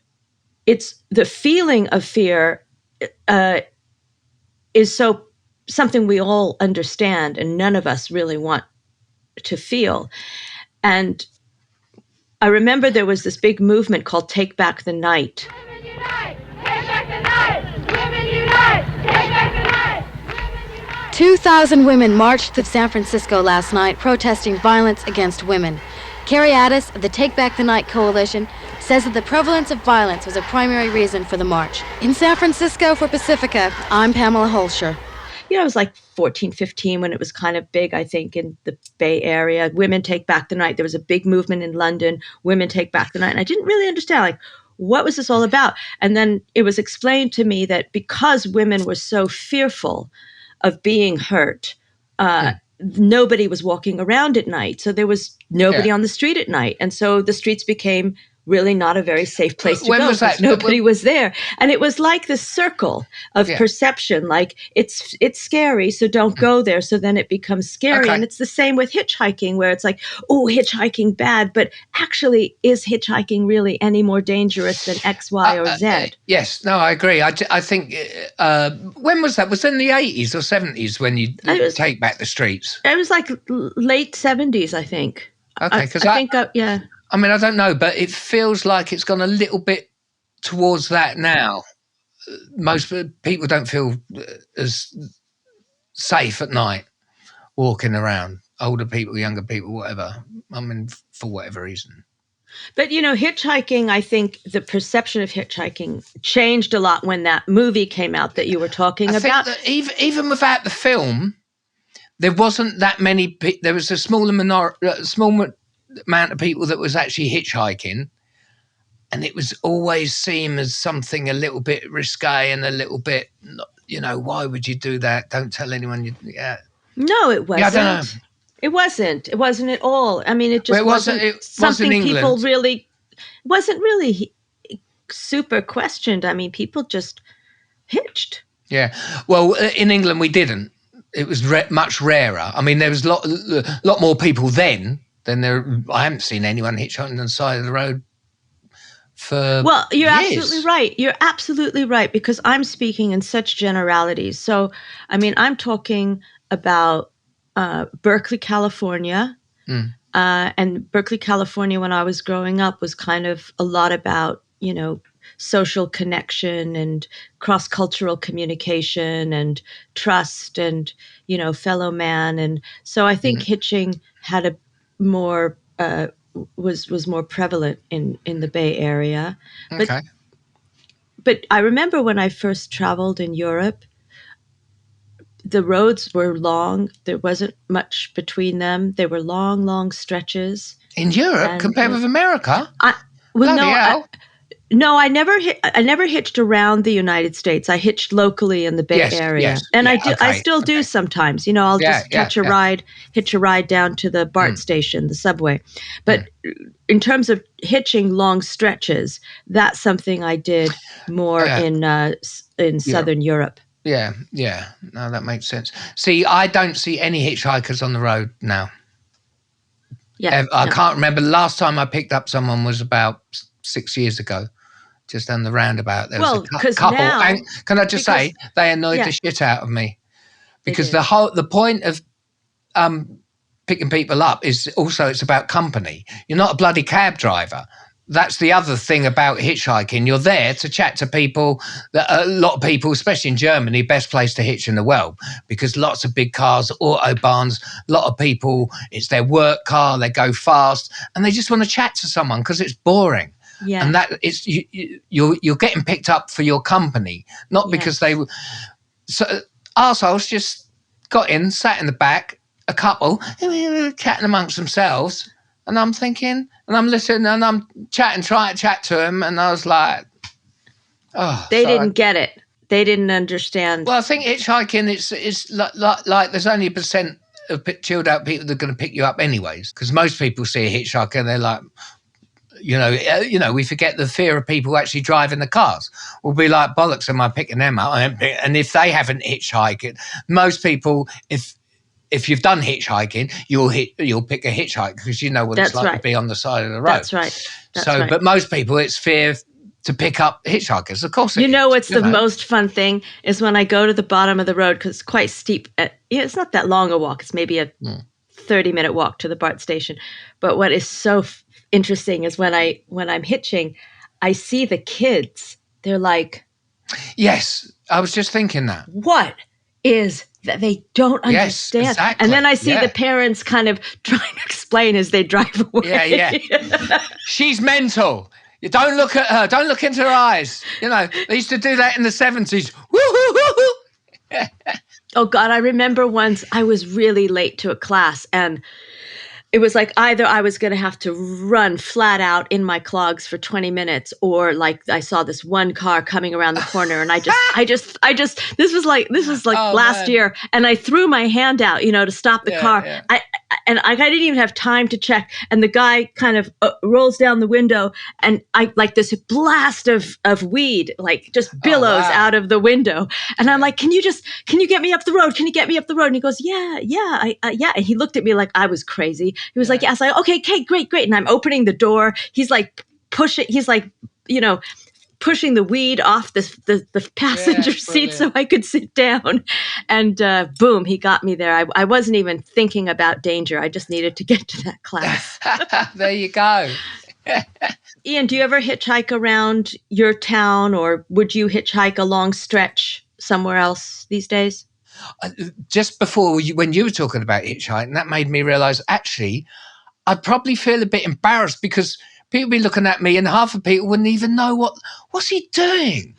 it's the feeling of fear is so something we all understand, and none of us really want to feel. And I remember there was this big movement called Take Back the Night. Women unite! Take back the night! Women unite! Take back the night! 2,000 women marched to San Francisco last night protesting violence against women. Carrie Addis of the Take Back the Night Coalition says that the prevalence of violence was a primary reason for the march. In San Francisco for Pacifica, I'm Pamela Holscher. You know, I was like 14, 15 when it was kind of big, I think, in the Bay Area. Women Take Back the Night. There was a big movement in London, Women Take Back the Night. And I didn't really understand, like, what was this all about? And then it was explained to me that because women were so fearful of being hurt, nobody was walking around at night. So there was nobody on the street at night. And so the streets became really not a very safe place to go because nobody was there. And it was like this circle of perception, like it's scary, so don't go there. So then it becomes scary. And it's the same with hitchhiking, where it's like, oh, hitchhiking bad, but actually is hitchhiking really any more dangerous than X, Y, or Z? Yes, no, I agree. I think, when was that? Was it in the 80s or 70s when you take back the streets? It was like late 70s, I think. Okay, because I think, I mean, I don't know, but it feels like it's gone a little bit towards that now. Most people don't feel as safe at night walking around. Older people, younger people, whatever. I mean, for whatever reason. But, you know, hitchhiking, I think the perception of hitchhiking changed a lot when that movie came out that you were talking about. Think that even without the film, there wasn't that many. There was a small amount of people that was actually hitchhiking, and it was always seen as something a little bit risque and a little bit, you know, why would you do that? Don't tell anyone. No, it wasn't. Yeah, I don't know. It wasn't at all. I mean, it just wasn't something people really, wasn't really super questioned. I mean, people just hitched. Yeah. Well, in England, we didn't. It was much rarer. I mean, there was a lot more people then than there. I haven't seen anyone hitchhiking on the side of the road for Well, you're years. absolutely right. You're absolutely right, because I'm speaking in such generalities. So, I mean, I'm talking about Berkeley, California. And Berkeley, California, when I was growing up, was kind of a lot about, you know, social connection and cross-cultural communication and trust and, you know, fellow man. And so I think hitching had a more, was more prevalent in the Bay Area. But I remember when I first traveled in Europe, the roads were long. There wasn't much between them. They were long, long stretches. In Europe, compared with America? I never hitched around the United States. I hitched locally in the Bay Area. And I still do sometimes. You know, I'll just hitch a ride down to the BART station, the subway. But in terms of hitching long stretches, that's something I did more in Southern Europe. Yeah. No, that makes sense. See, I don't see any hitchhikers on the road now. Yeah, I can't remember. The last time I picked up someone was about 6 years ago, just on the roundabout. There was a couple. Now, and can I just say, they annoyed the shit out of me. Because the point of picking people up is also it's about company. You're not a bloody cab driver. That's the other thing about hitchhiking. You're there to chat to people. That a lot of people, especially in Germany, best place to hitch in the world because lots of big cars, autobahns, a lot of people, it's their work car, they go fast, and they just want to chat to someone because it's boring. Yeah. And that it's you're getting picked up for your company, not because they. So arseholes just got in, sat in the back, a couple chatting amongst themselves. And I'm thinking, and I'm listening, and I'm trying to chat to him, and I was like, oh. They didn't get it. They didn't understand. Well, I think hitchhiking, it's like there's only 1% of chilled out people that are going to pick you up anyways, because most people see a hitchhiker and they're like, we forget the fear of people actually driving the cars. We'll be like, bollocks, am I picking them up? And if they haven't hitchhiked, most people, if you've done hitchhiking, you'll pick a hitchhiker because you know what it's like to be on the side of the road. That's right. But most people, it's fear to pick up hitchhikers. Of course, what's the most fun thing is when I go to the bottom of the road because it's quite steep. It's not that long a walk. It's maybe a 30-minute walk to the BART station. But what is so interesting is when I'm hitching, I see the kids. They're like, yes, I was just thinking that. What is that they don't understand? Yes, exactly. And then I see the parents kind of trying to explain as they drive away. Yeah. She's mental. You don't look at her. Don't look into her eyes. They used to do that in the 70s. Oh, God, I remember once I was really late to a class and it was like either I was going to have to run flat out in my clogs for 20 minutes or like I saw this one car coming around the corner and I just this was like last year and I threw my hand out, to stop the car. Yeah. I didn't even have time to check. And the guy kind of rolls down the window and I like this blast of weed, like just billows out of the window. And I'm like, can you get me up the road? Can you get me up the road? And he goes, yeah. And he looked at me like I was crazy. He was like, yes. I okay, great. And I'm opening the door. He's like pushing the weed off the passenger seat so I could sit down. And boom, he got me there. I wasn't even thinking about danger. I just needed to get to that class. There you go. Ian, do you ever hitchhike around your town or would you hitchhike a long stretch somewhere else these days? Just before when you were talking about hitchhiking, that made me realise actually I'd probably feel a bit embarrassed because people be looking at me and half of people wouldn't even know what's he doing?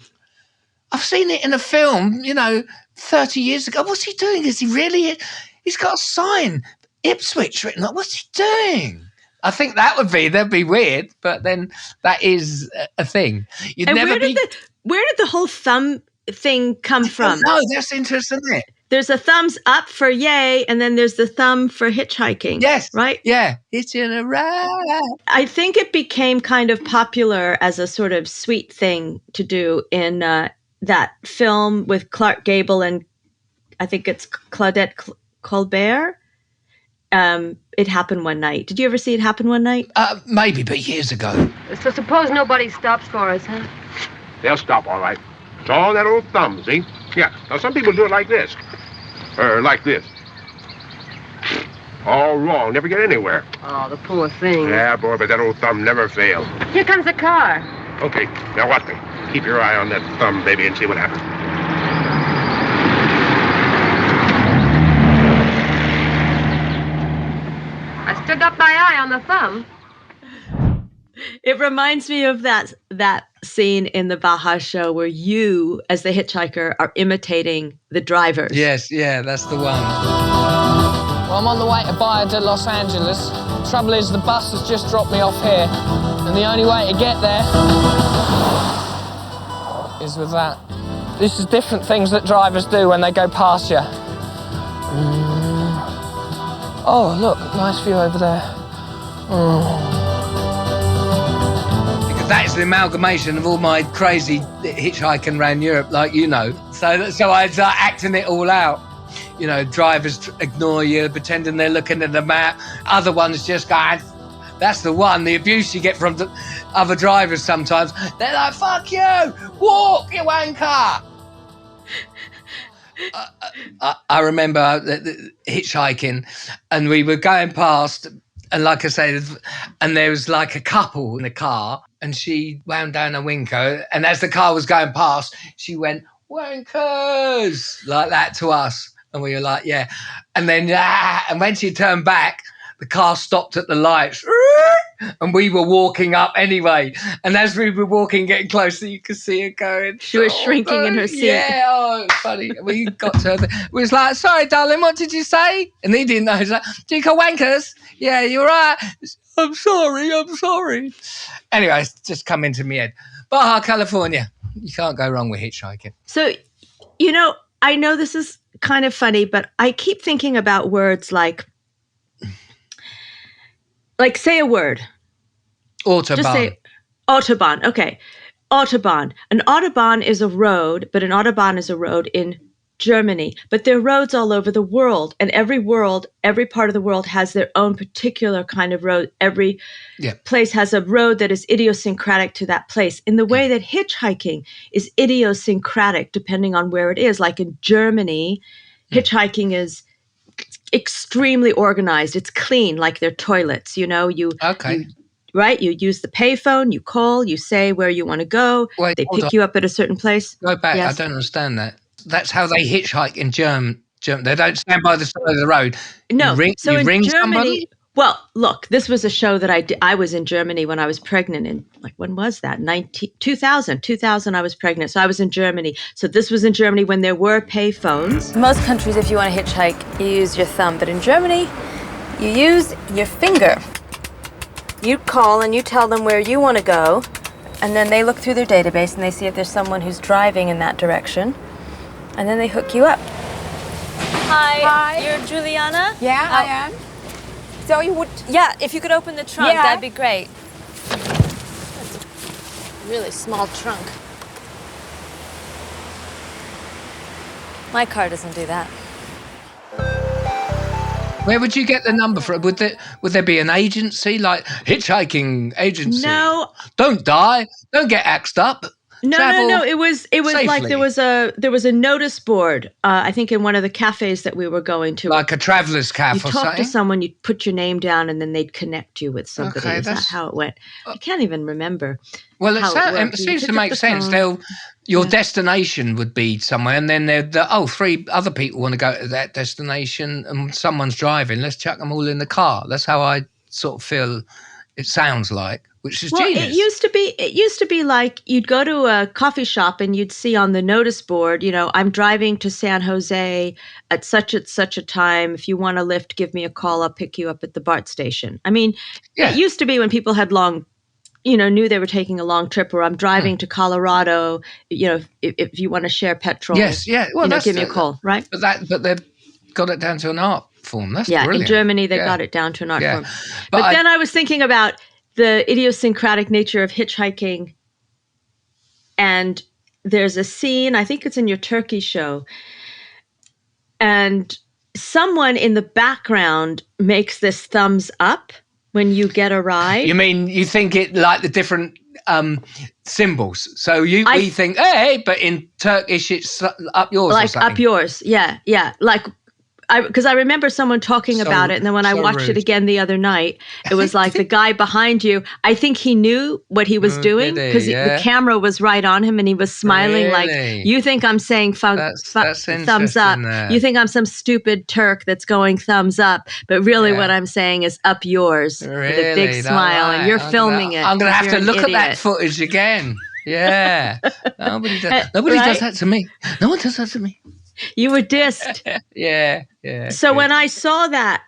I've seen it in a film, 30 years ago. What's he doing? Is he really? He's got a sign, Ipswich written up. What's he doing? I think that'd be weird, but then that is a thing. Where did the whole thumb thing come from? No, that's interesting, isn't it? There's a thumbs up for yay, and then there's the thumb for hitchhiking. Yes. Right? Yeah. Hitching a ride. I think it became kind of popular as a sort of sweet thing to do in that film with Clark Gable and I think it's Claudette Colbert. It Happened One Night. Did you ever see It Happen One Night? Maybe, but years ago. So suppose nobody stops for us, huh? They'll stop, all right. It's all that old thumb, see? Yeah. Now, some people do it like this. Or like this. All wrong. Never get anywhere. Oh, the poor thing. Yeah, boy, but that old thumb never fails. Here comes a car. Okay. Now, watch me. Keep your eye on that thumb, baby, and see what happens. I still got my eye on the thumb. It reminds me of that scene in the Baja show where you, as the hitchhiker, are imitating the drivers. Yes, yeah, that's the one. Well, I'm on the way to Bahia de Los Angeles. Trouble is, the bus has just dropped me off here, and the only way to get there is with that. This is different things that drivers do when they go past you. Oh, look, nice view over there. Because that's the amalgamation of all my crazy hitchhiking around Europe, like So I was acting it all out. You know, drivers ignore you, pretending they're looking at the map. Other ones just going, that's the one. The abuse you get from the other drivers sometimes. They're like, fuck you, walk, you wanker. I remember hitchhiking, and we were going past, and like I said, and there was like a couple in the car, and she wound down a winker, and as the car was going past, she went, wankers, like that to us. And we were like, yeah. And then, and when she turned back, the car stopped at the lights. And we were walking up anyway. And as we were walking, getting closer, you could see her going. She was shrinking in her seat. Yeah, oh, it's funny. We got to her. We was like, sorry, darling, what did you say? And he didn't know. He was like, do you call wankers? Yeah, you're right. I'm sorry. Anyway, it's just come into my head. Baja, California. You can't go wrong with hitchhiking. So, you know, I know this is kind of funny, but I keep thinking about words like say a word. Autobahn. Just say Autobahn. Okay. Autobahn. An Autobahn is a road, but an Autobahn is a road in Germany. But there are roads all over the world, and every part of the world has their own particular kind of road. Every place has a road that is idiosyncratic to that place, in the way that hitchhiking is idiosyncratic depending on where it is. Like in Germany, hitchhiking is extremely organized. It's clean, like their toilets. You know, right? You use the payphone, you call, you say where you want to go. Wait, they pick you up at a certain place. Go back. Yes. I don't understand that. That's how they hitchhike in German. They don't stand by the side of the road. No. You ring Germany, somebody? Well, look, this was a show that I did. I was in Germany when I was pregnant. In, when was that? 2000 I was pregnant. So I was in Germany. So this was in Germany when there were pay phones. In most countries, if you want to hitchhike, you use your thumb. But in Germany, you use your finger. You call and you tell them where you want to go. And then they look through their database and they see if there's someone who's driving in that direction. And then they hook you up. Hi. You're Juliana? Yeah, I am. So you would... Yeah, if you could open the trunk, that'd be great. That's a really small trunk. My car doesn't do that. Where would you get the number from? Would there be an agency, like hitchhiking agency? No. Don't die. Don't get axed up. No. It was safely. like there was a notice board. I think in one of the cafes that we were going to, like a traveler's cafe. You talk to someone, you put your name down, and then they'd connect you with somebody. Okay, Is that how it went? I can't even remember. Well, it seems to make sense. Your destination would be somewhere, and then three other people want to go to that destination, and someone's driving. Let's chuck them all in the car. That's how I sort of feel. It sounds like. Which is genius. It used to be like you'd go to a coffee shop and you'd see on the notice board, you know, I'm driving to San Jose at such a time. If you want a lift, give me a call. I'll pick you up at the BART station. I mean, It used to be when people had knew they were taking a long trip, or I'm driving to Colorado, you know, if you want to share petrol. Yes, yeah. Well, give me a call, right? But they've got it down to an art form. That's brilliant. In Germany, they got it down to an art form. But then I was thinking about the idiosyncratic nature of hitchhiking. And there's a scene, I think it's in your Turkey show, and someone in the background makes this thumbs up when you get a ride. You mean you think it like the different symbols? So we think, hey, but in Turkish it's up yours, like or something. Up yours, yeah. Like, because I remember someone talking about it, and then when I watched it again the other night, it was like the guy behind you, I think he knew what he was doing, because the camera was right on him, and he was smiling like, you think I'm saying thumbs up. You think I'm some stupid Turk that's going thumbs up, but really what I'm saying is up yours, with a big smile, and you're filming it. I'm going to have to look at that footage again. Yeah. Nobody does that to me. No one does that to me. You were dissed. Yeah. So when I saw that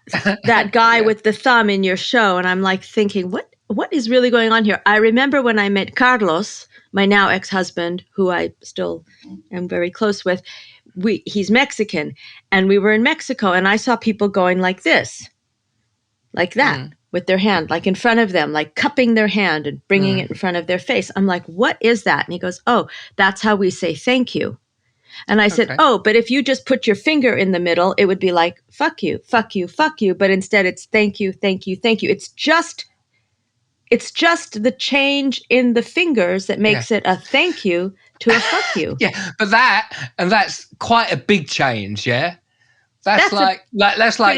guy with the thumb in your show, and I'm like thinking, what is really going on here? I remember when I met Carlos, my now ex-husband, who I still am very close with. He's Mexican, and we were in Mexico, and I saw people going like this, like that, with their hand, like in front of them, like cupping their hand and bringing it in front of their face. I'm like, what is that? And he goes, oh, that's how we say thank you. And I said, oh, but if you just put your finger in the middle, it would be like, fuck you, fuck you, fuck you. But instead it's thank you, thank you, thank you. It's just the change in the fingers that makes it a thank you to a fuck you. Yeah, but that's quite a big change, yeah? That's like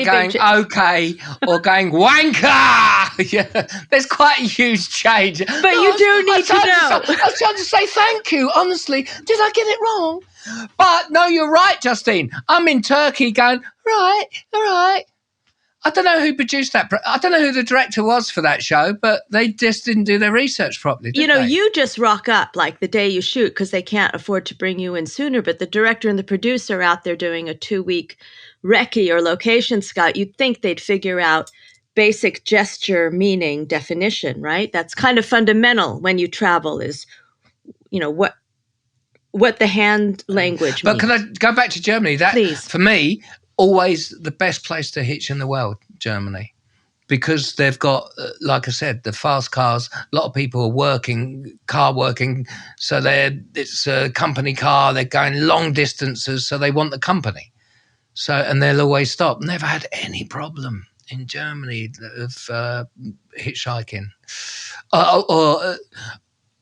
going okay or going wanker. Yeah, there's quite a huge change. But you do need to know. I was trying to say thank you. Honestly, did I get it wrong? But no, you're right, Justine. I'm in Turkey going, right, all right. I don't know who produced that. I don't know who the director was for that show, but they just didn't do their research properly, did they? You just rock up like the day you shoot because they can't afford to bring you in sooner. But the director and the producer are out there doing a 2-week recce or location scout. You'd think they'd figure out basic gesture meaning definition, right? That's kind of fundamental when you travel is, what the hand language means. But can I go back to Germany? Please. For me, always the best place to hitch in the world, Germany, because they've got, like I said, the fast cars. A lot of people are car working, so it's a company car. They're going long distances, so they want the company. So, and they'll always stop. Never had any problem in Germany of hitchhiking. I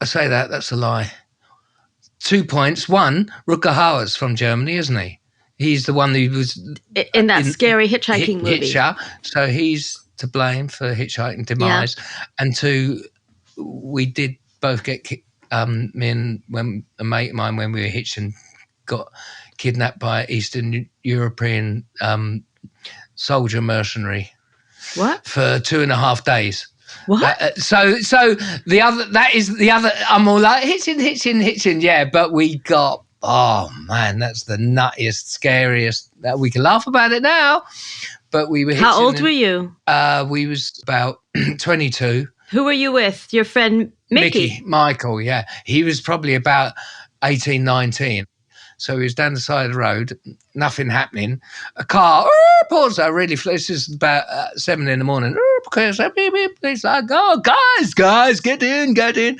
say that's a lie. 2 points. One, Rutger Hauer's from Germany, isn't he? He's the one who was in that scary hitchhiking movie. Hitcher, so he's to blame for hitchhiking demise. Yeah. And 2, we did both get me and a mate of mine when we were hitching got kidnapped by Eastern European soldier mercenary. What? For 2.5 days. What? So that is the other. I'm all like hitching. Yeah, but we got. Oh man, that's the nuttiest, scariest. We can laugh about it now, but we were. How old were you? We was about 22. Who were you with? Your friend Mickey? Michael. Yeah, he was probably about 18, 19. So he was down the side of the road, nothing happening. A car pulls out really. This is about 7 a.m. He's like, oh, guys, get in.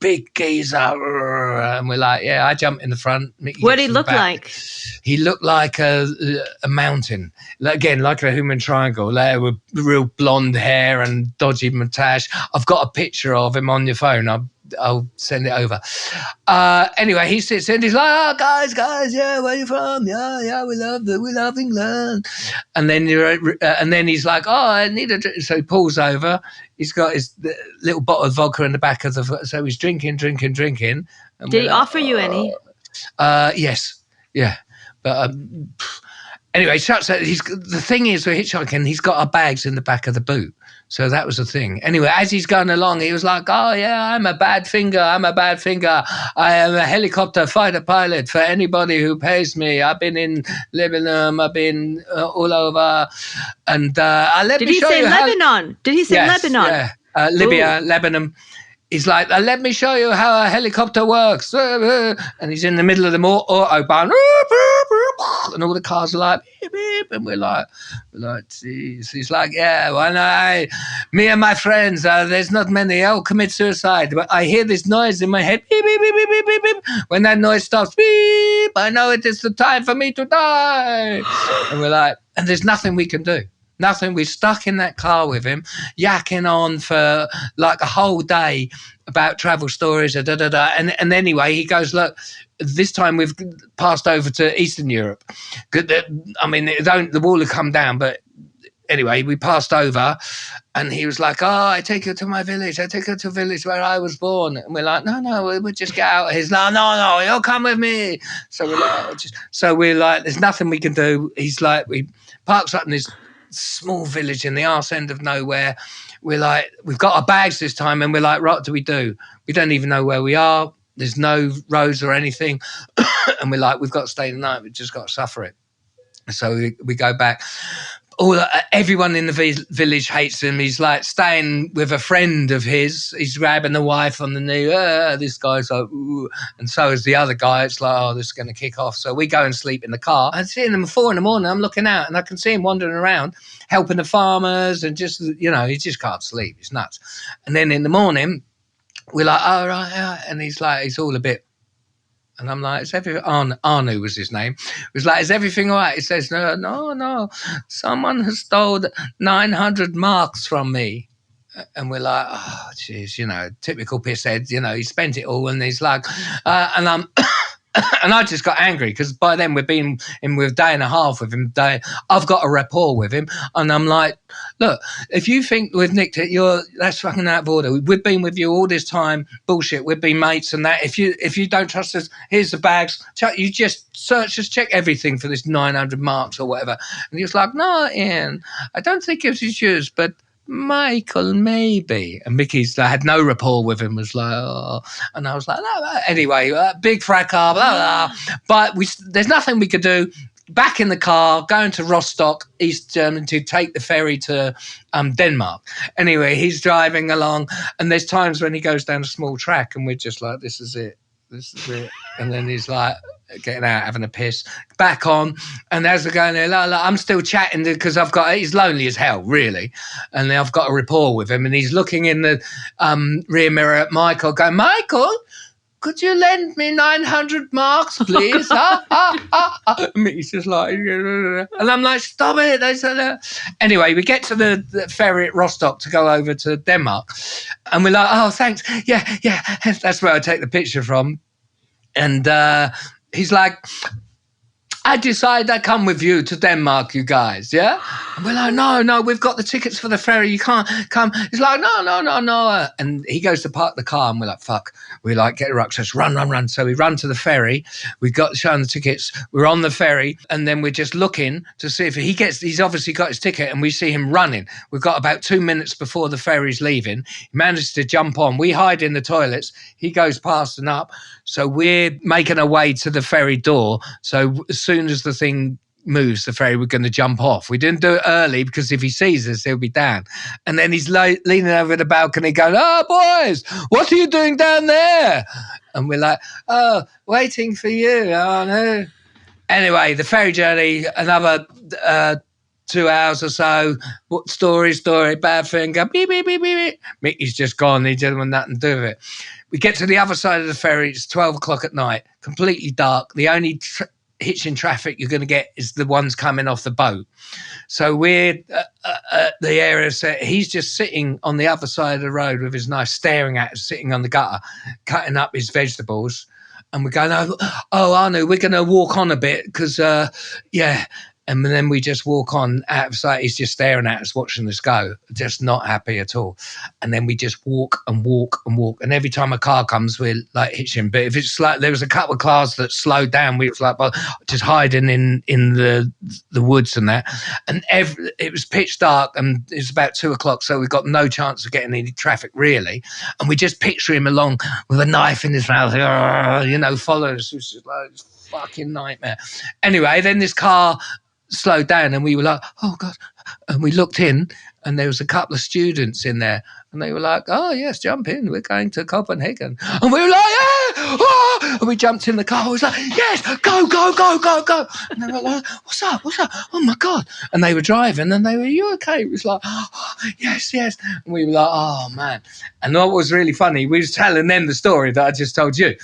Big geezer, and we're like, yeah. I jumped in the front. What did he look like? He looked like a mountain, again, like a human triangle, like with real blonde hair and dodgy moustache. I've got a picture of him on your phone. I'll send it over. Anyway, he sits in. He's like, "Oh, guys, yeah, where you from? Yeah, we love England." And then he's like, "Oh, I need a drink." So he pulls over. He's got his little bottle of vodka in the back of so he's drinking. Did he offer you any? Yes, yeah, but anyway, the thing is with hitchhiking, he's got our bags in the back of the boot. So that was the thing. Anyway, as he's going along, he was like, oh, yeah, I'm a bad finger. I am a helicopter fighter pilot for anybody who pays me. I've been in Lebanon. I've been all over. And Did he say Lebanon? Did he say Lebanon? Yeah, Libya, Lebanon. He's like, let me show you how a helicopter works. And he's in the middle of the autobahn. And all the cars are like, beep, beep. And we're like, geez. He's like, yeah, well, me and my friends, there's not many. I'll commit suicide. But I hear this noise in my head. Beep, beep, beep, beep, beep, beep, beep. When that noise stops, beep, I know it is the time for me to die. And we're like, and there's nothing we can do. Nothing. We're stuck in that car with him, yakking on for like a whole day about travel stories. And anyway, he goes, look, this time we've passed over to Eastern Europe. I mean, the wall had come down, but anyway, we passed over, and he was like, oh, I take you to my village. I take you to a village where I was born. And we're like, no, we'll just get out. He's like, no, you'll come with me. So we're like, there's nothing we can do. He's like, we parks up in this small village in the arse end of nowhere. We're like, we've got our bags this time, and we're like, what do? We don't even know where we are. There's no roads or anything. And we're like, we've got to stay the night. We've just got to suffer it. So we go back. Everyone in the village hates him. He's like staying with a friend of his. He's grabbing the wife on the knee. This guy's like, ooh. And so is the other guy. It's like, oh, this is going to kick off. So we go and sleep in the car. I see him at 4 a.m. I'm looking out, and I can see him wandering around, helping the farmers, and just, he just can't sleep. It's nuts. And then in the morning, we're like, oh, right. And he's like, he's all a bit And I'm like, is everything, Arnu was his name. It was like, is everything all right? He says, no, someone has stole 900 marks from me. And we're like, oh, jeez, typical pisshead, he spent it all. And he's like, and I'm... And I just got angry because by then we've been in with a day and a half with him. I've got a rapport with him, and I'm like, look, if you think we've nicked it, that's fucking out of order. We've been with you all this time, bullshit. We've been mates and that. If you don't trust us, here's the bags. You just check everything for this 900 marks or whatever. And he was like, no, Ian, I don't think it was yours, but Michael, maybe. And Mickey's had no rapport with him, was like, oh. And I was like, no. Anyway, big fracas, blah, blah. But there's nothing we could do. Back in the car, going to Rostock, East Germany, to take the ferry to Denmark. Anyway, he's driving along, and there's times when he goes down a small track, and we're just like, this is it. And then he's like getting out, having a piss, back on. And as we're going there, I'm still chatting because he's lonely as hell, really. And then I've got a rapport with him, and he's looking in the rear mirror at Michael, going, Michael, could you lend me 900 marks, please? And he's just like, and I'm like, stop it. Anyway, we get to the ferry at Rostock to go over to Denmark. And we're like, oh, thanks. Yeah. That's where I take the picture from. And he's like, I decide I come with you to Denmark, you guys, yeah? And we're like, no, we've got the tickets for the ferry. You can't come. He's like, no. And he goes to park the car, and we're like, fuck. We like, get a rucksack, run. So we run to the ferry. We got shown the tickets. We're on the ferry, and then we're just looking to see if he's obviously got his ticket, and we see him running. We've got about 2 minutes before the ferry's leaving. He manages to jump on. We hide in the toilets. He goes past and up. So we're making our way to the ferry door. So as soon as the thing moves, the ferry, we're going to jump off. We didn't do it early because if he sees us, he'll be down. And then he's leaning over the balcony going, oh, boys, what are you doing down there? And we're like, oh, waiting for you. Oh, no. Anyway, the ferry journey, another 2 hours or so. Story, bad thing. Go, beep, beep, beep, beep. Mickey's just gone. He didn't want nothing to do with it. We get to the other side of the ferry. It's 12 o'clock at night, completely dark. The only hitching traffic you're going to get is the ones coming off the boat. So we're at the area. So he's just sitting on the other side of the road with his knife, staring at us, sitting on the gutter, cutting up his vegetables. And we're going, oh, Arnu, we're going to walk on a bit because, And then we just walk on out of sight. He's just staring at us, watching us go, just not happy at all. And then we just walk and walk and walk. And every time a car comes, we're like hitching. But if it's like there was a couple of cars that slowed down, we was like just hiding in the woods and that. And it was pitch dark, and it was about 2 o'clock, so we got no chance of getting any traffic really. And we just picture him along with a knife in his mouth, following us. It was just like this fucking nightmare. Anyway, then this car slowed down, and we were like, oh God. And we looked in, and there was a couple of students in there, and they were like, oh yes, jump in, we're going to Copenhagen. And we were like, yeah! Oh! And we jumped in the car. I was like, yes, go. And they were like, what's up? Oh my God. And they were driving, and they were, are you okay? It was like, oh, yes. And we were like, oh man. And what was really funny, we was telling them the story that I just told you,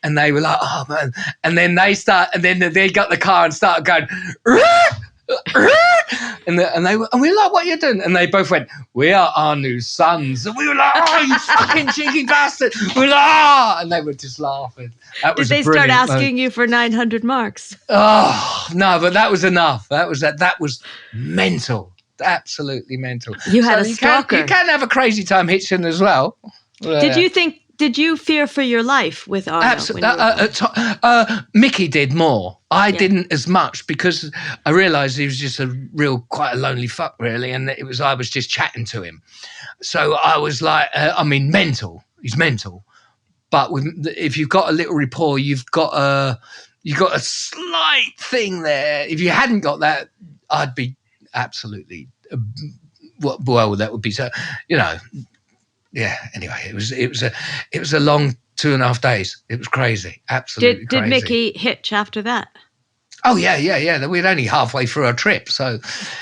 and they were like, oh man. And then they got the car and started going, and we were like, what are you doing? And they both went, we are Arnu's sons. And we were like, oh, you fucking cheeky bastard. We were like, oh, and they were just laughing. Did they start asking you for 900 marks? Oh, no, but that was enough. That was mental. Absolutely mental. You had a stalker. You can have a crazy time hitching as well. Did you fear for your life with Arno? Absolutely. Mickey did more. I didn't as much because I realised he was just quite a lonely fuck, really, and I was just chatting to him. So I was like, mental. He's mental, but if you've got a little rapport, you've got a slight thing there. If you hadn't got that, I'd be absolutely. Well, that would be so. Yeah. Anyway, it was a long 2.5 days. It was crazy. Absolutely crazy. Did Mickey hitch after that? Oh yeah. We're only halfway through our trip, so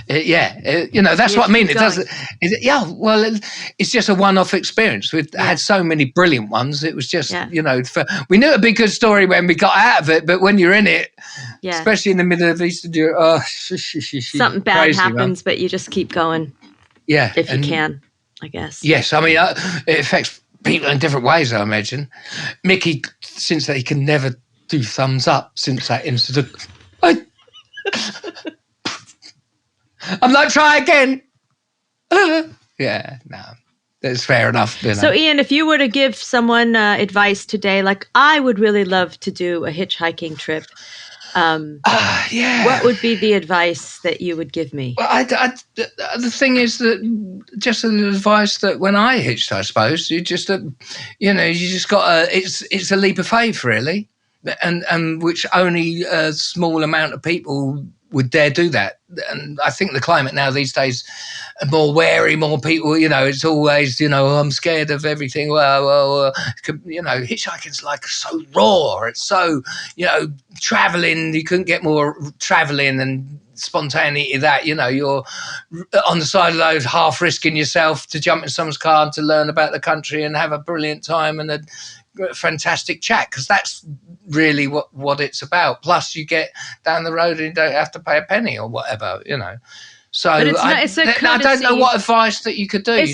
that's what I mean. It doesn't. It's just a one-off experience. We've had so many brilliant ones. It was just we knew it'd be a good story when we got out of it, but when you're in it, especially in the middle of Eastern Europe, something bad happens, but you just keep going. Yeah, if you can, I guess. Yes, I mean it affects people in different ways. I imagine Mickey, since he can never do thumbs up since that incident. I'm not trying again. That's fair enough. So, Ian, if you were to give someone advice today, like I would really love to do a hitchhiking trip. What would be the advice that you would give me? Well, the thing is that just the advice that when I hitched, I suppose you just got it's a leap of faith, really. And which only a small amount of people would dare do that. And I think the climate now these days are more wary, more people, it's always, I'm scared of everything. Well, hitchhiking's like so raw. It's so, traveling, you couldn't get more traveling and spontaneity that, you're on the side of those half risking yourself to jump in someone's car and to learn about the country and have a brilliant time and a fantastic chat, because that's really what it's about. Plus you get down the road and you don't have to pay a penny or whatever, so I don't know what advice that you could do.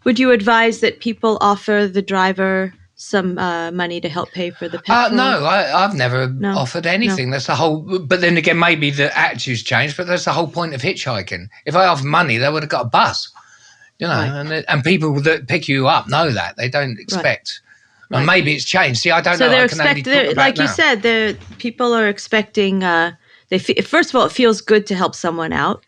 Would you advise that people offer the driver some money to help pay for the petrol? No, I've never offered anything. That's the whole. But then again, maybe the attitude's changed. But that's the whole point of hitchhiking. If I offered money, they would have got a bus. Right. And people that pick you up know that. They don't expect. Right. And maybe it's changed. See, I don't know. They're like you said, the people are expecting. First of all, it feels good to help someone out.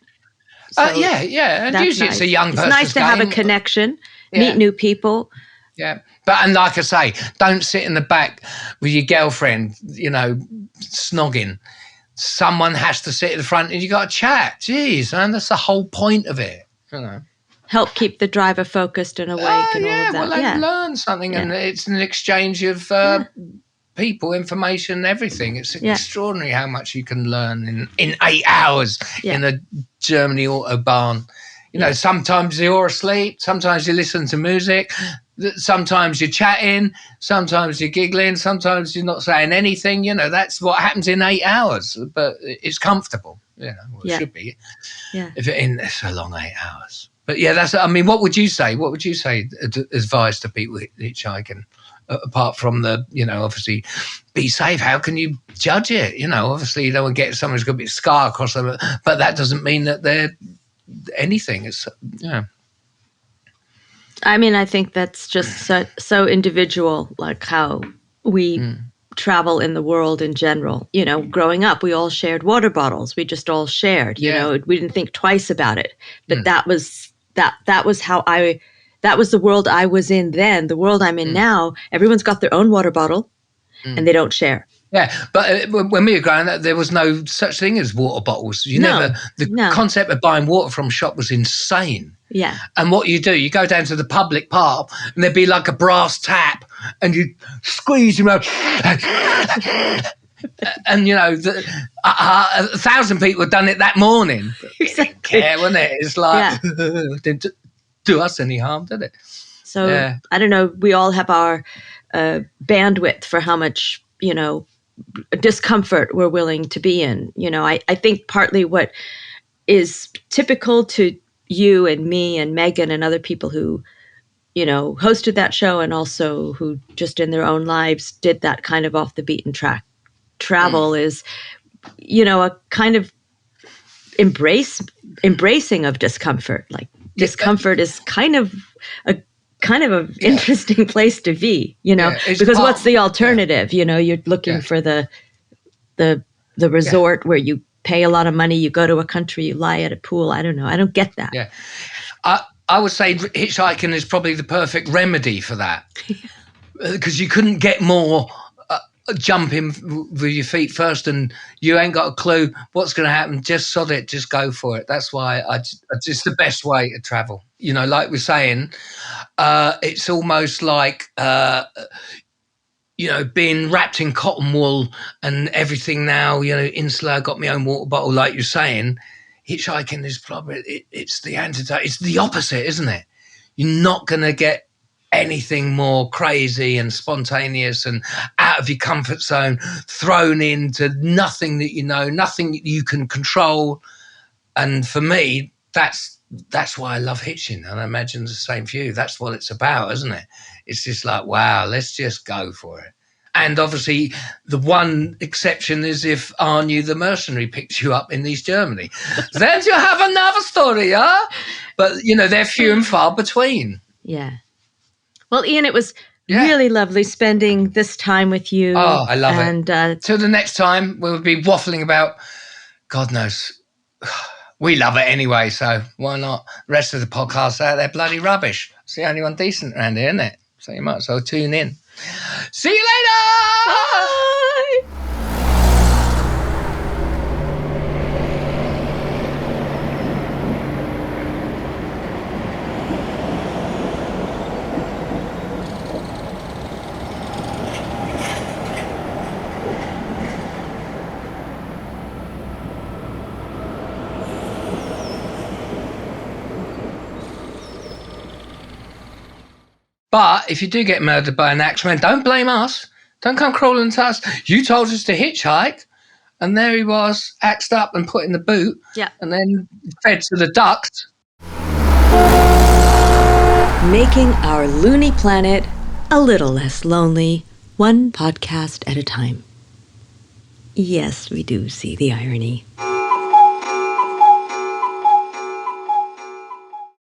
So and usually it's a young person. It's nice to have a connection, meet new people. Yeah, and like I say, don't sit in the back with your girlfriend, snogging. Someone has to sit at the front and you got to chat. Jeez, man, that's the whole point of it. Help keep the driver focused and awake and all of that. Well, learn something, and it's an exchange of people, information, everything. It's extraordinary how much you can learn in 8 hours in a Germany autobahn. Sometimes you're asleep, sometimes you listen to music, sometimes you're chatting, sometimes you're giggling, sometimes you're not saying anything. That's what happens in 8 hours, but it's comfortable. It should be. Yeah. It's a long 8 hours. But what would you say? What would you say advice to people hitchhiking? Apart from the, obviously be safe. How can you judge it? Obviously you don't want to get someone who's going to be a scar across them, but that doesn't mean that they're anything. It's, I mean, I think that's just so individual, like how we travel in the world in general. Growing up, we all shared water bottles. We just all shared, we didn't think twice about it. But that was the world I was in then. The world I'm in now, everyone's got their own water bottle and they don't share. Yeah, but when we were growing up, there was no such thing as water bottles. The concept of buying water from a shop was insane. Yeah. And what you do, you go down to the public park and there'd be like a brass tap and you squeeze your mouth. And 1,000 people had done it that morning. Exactly. Yeah, wasn't it? It's like didn't do us any harm, did it? So I don't know. We all have our bandwidth for how much discomfort we're willing to be in. I think partly what is typical to you and me and Megan and other people who hosted that show and also who just in their own lives did that kind of off the beaten track travel is, a kind of embracing of discomfort. Like discomfort is kind of a interesting place to be, because what's the alternative? You're looking for the resort where you pay a lot of money, you go to a country, you lie at a pool. I don't know. I don't get that. Yeah. I would say hitchhiking is probably the perfect remedy for that, because you couldn't get more jumping with your feet first and you ain't got a clue what's going to happen. Just sod it, just go for it. That's why it's the best way to travel. Like we're saying, it's almost like being wrapped in cotton wool and everything now, insular, got my own water bottle, like you're saying, hitchhiking is probably, it's the antidote. It's the opposite, isn't it? You're not going to get anything more crazy and spontaneous and out of your comfort zone, thrown into nothing that nothing that you can control. And for me, that's why I love hitching. And I imagine the same for you. That's what it's about, isn't it? It's just like, wow, let's just go for it. And obviously, the one exception is if Arnie the mercenary picks you up in East Germany. Then you have another story, yeah? But, they're few and far between. Yeah. Well, Ian, it was really lovely spending this time with you. Oh, I love it. Till the next time, we'll be waffling about, God knows, we love it anyway, so why not? The rest of the podcasts out there, bloody rubbish. It's the only one decent around here, isn't it? So you might as well tune in. See you later! Bye! But if you do get murdered by an axeman, don't blame us. Don't come crawling to us. You told us to hitchhike, and there he was, axed up and put in the boot, and then fed to the ducks. Making our loony planet a little less lonely, one podcast at a time. Yes, we do see the irony.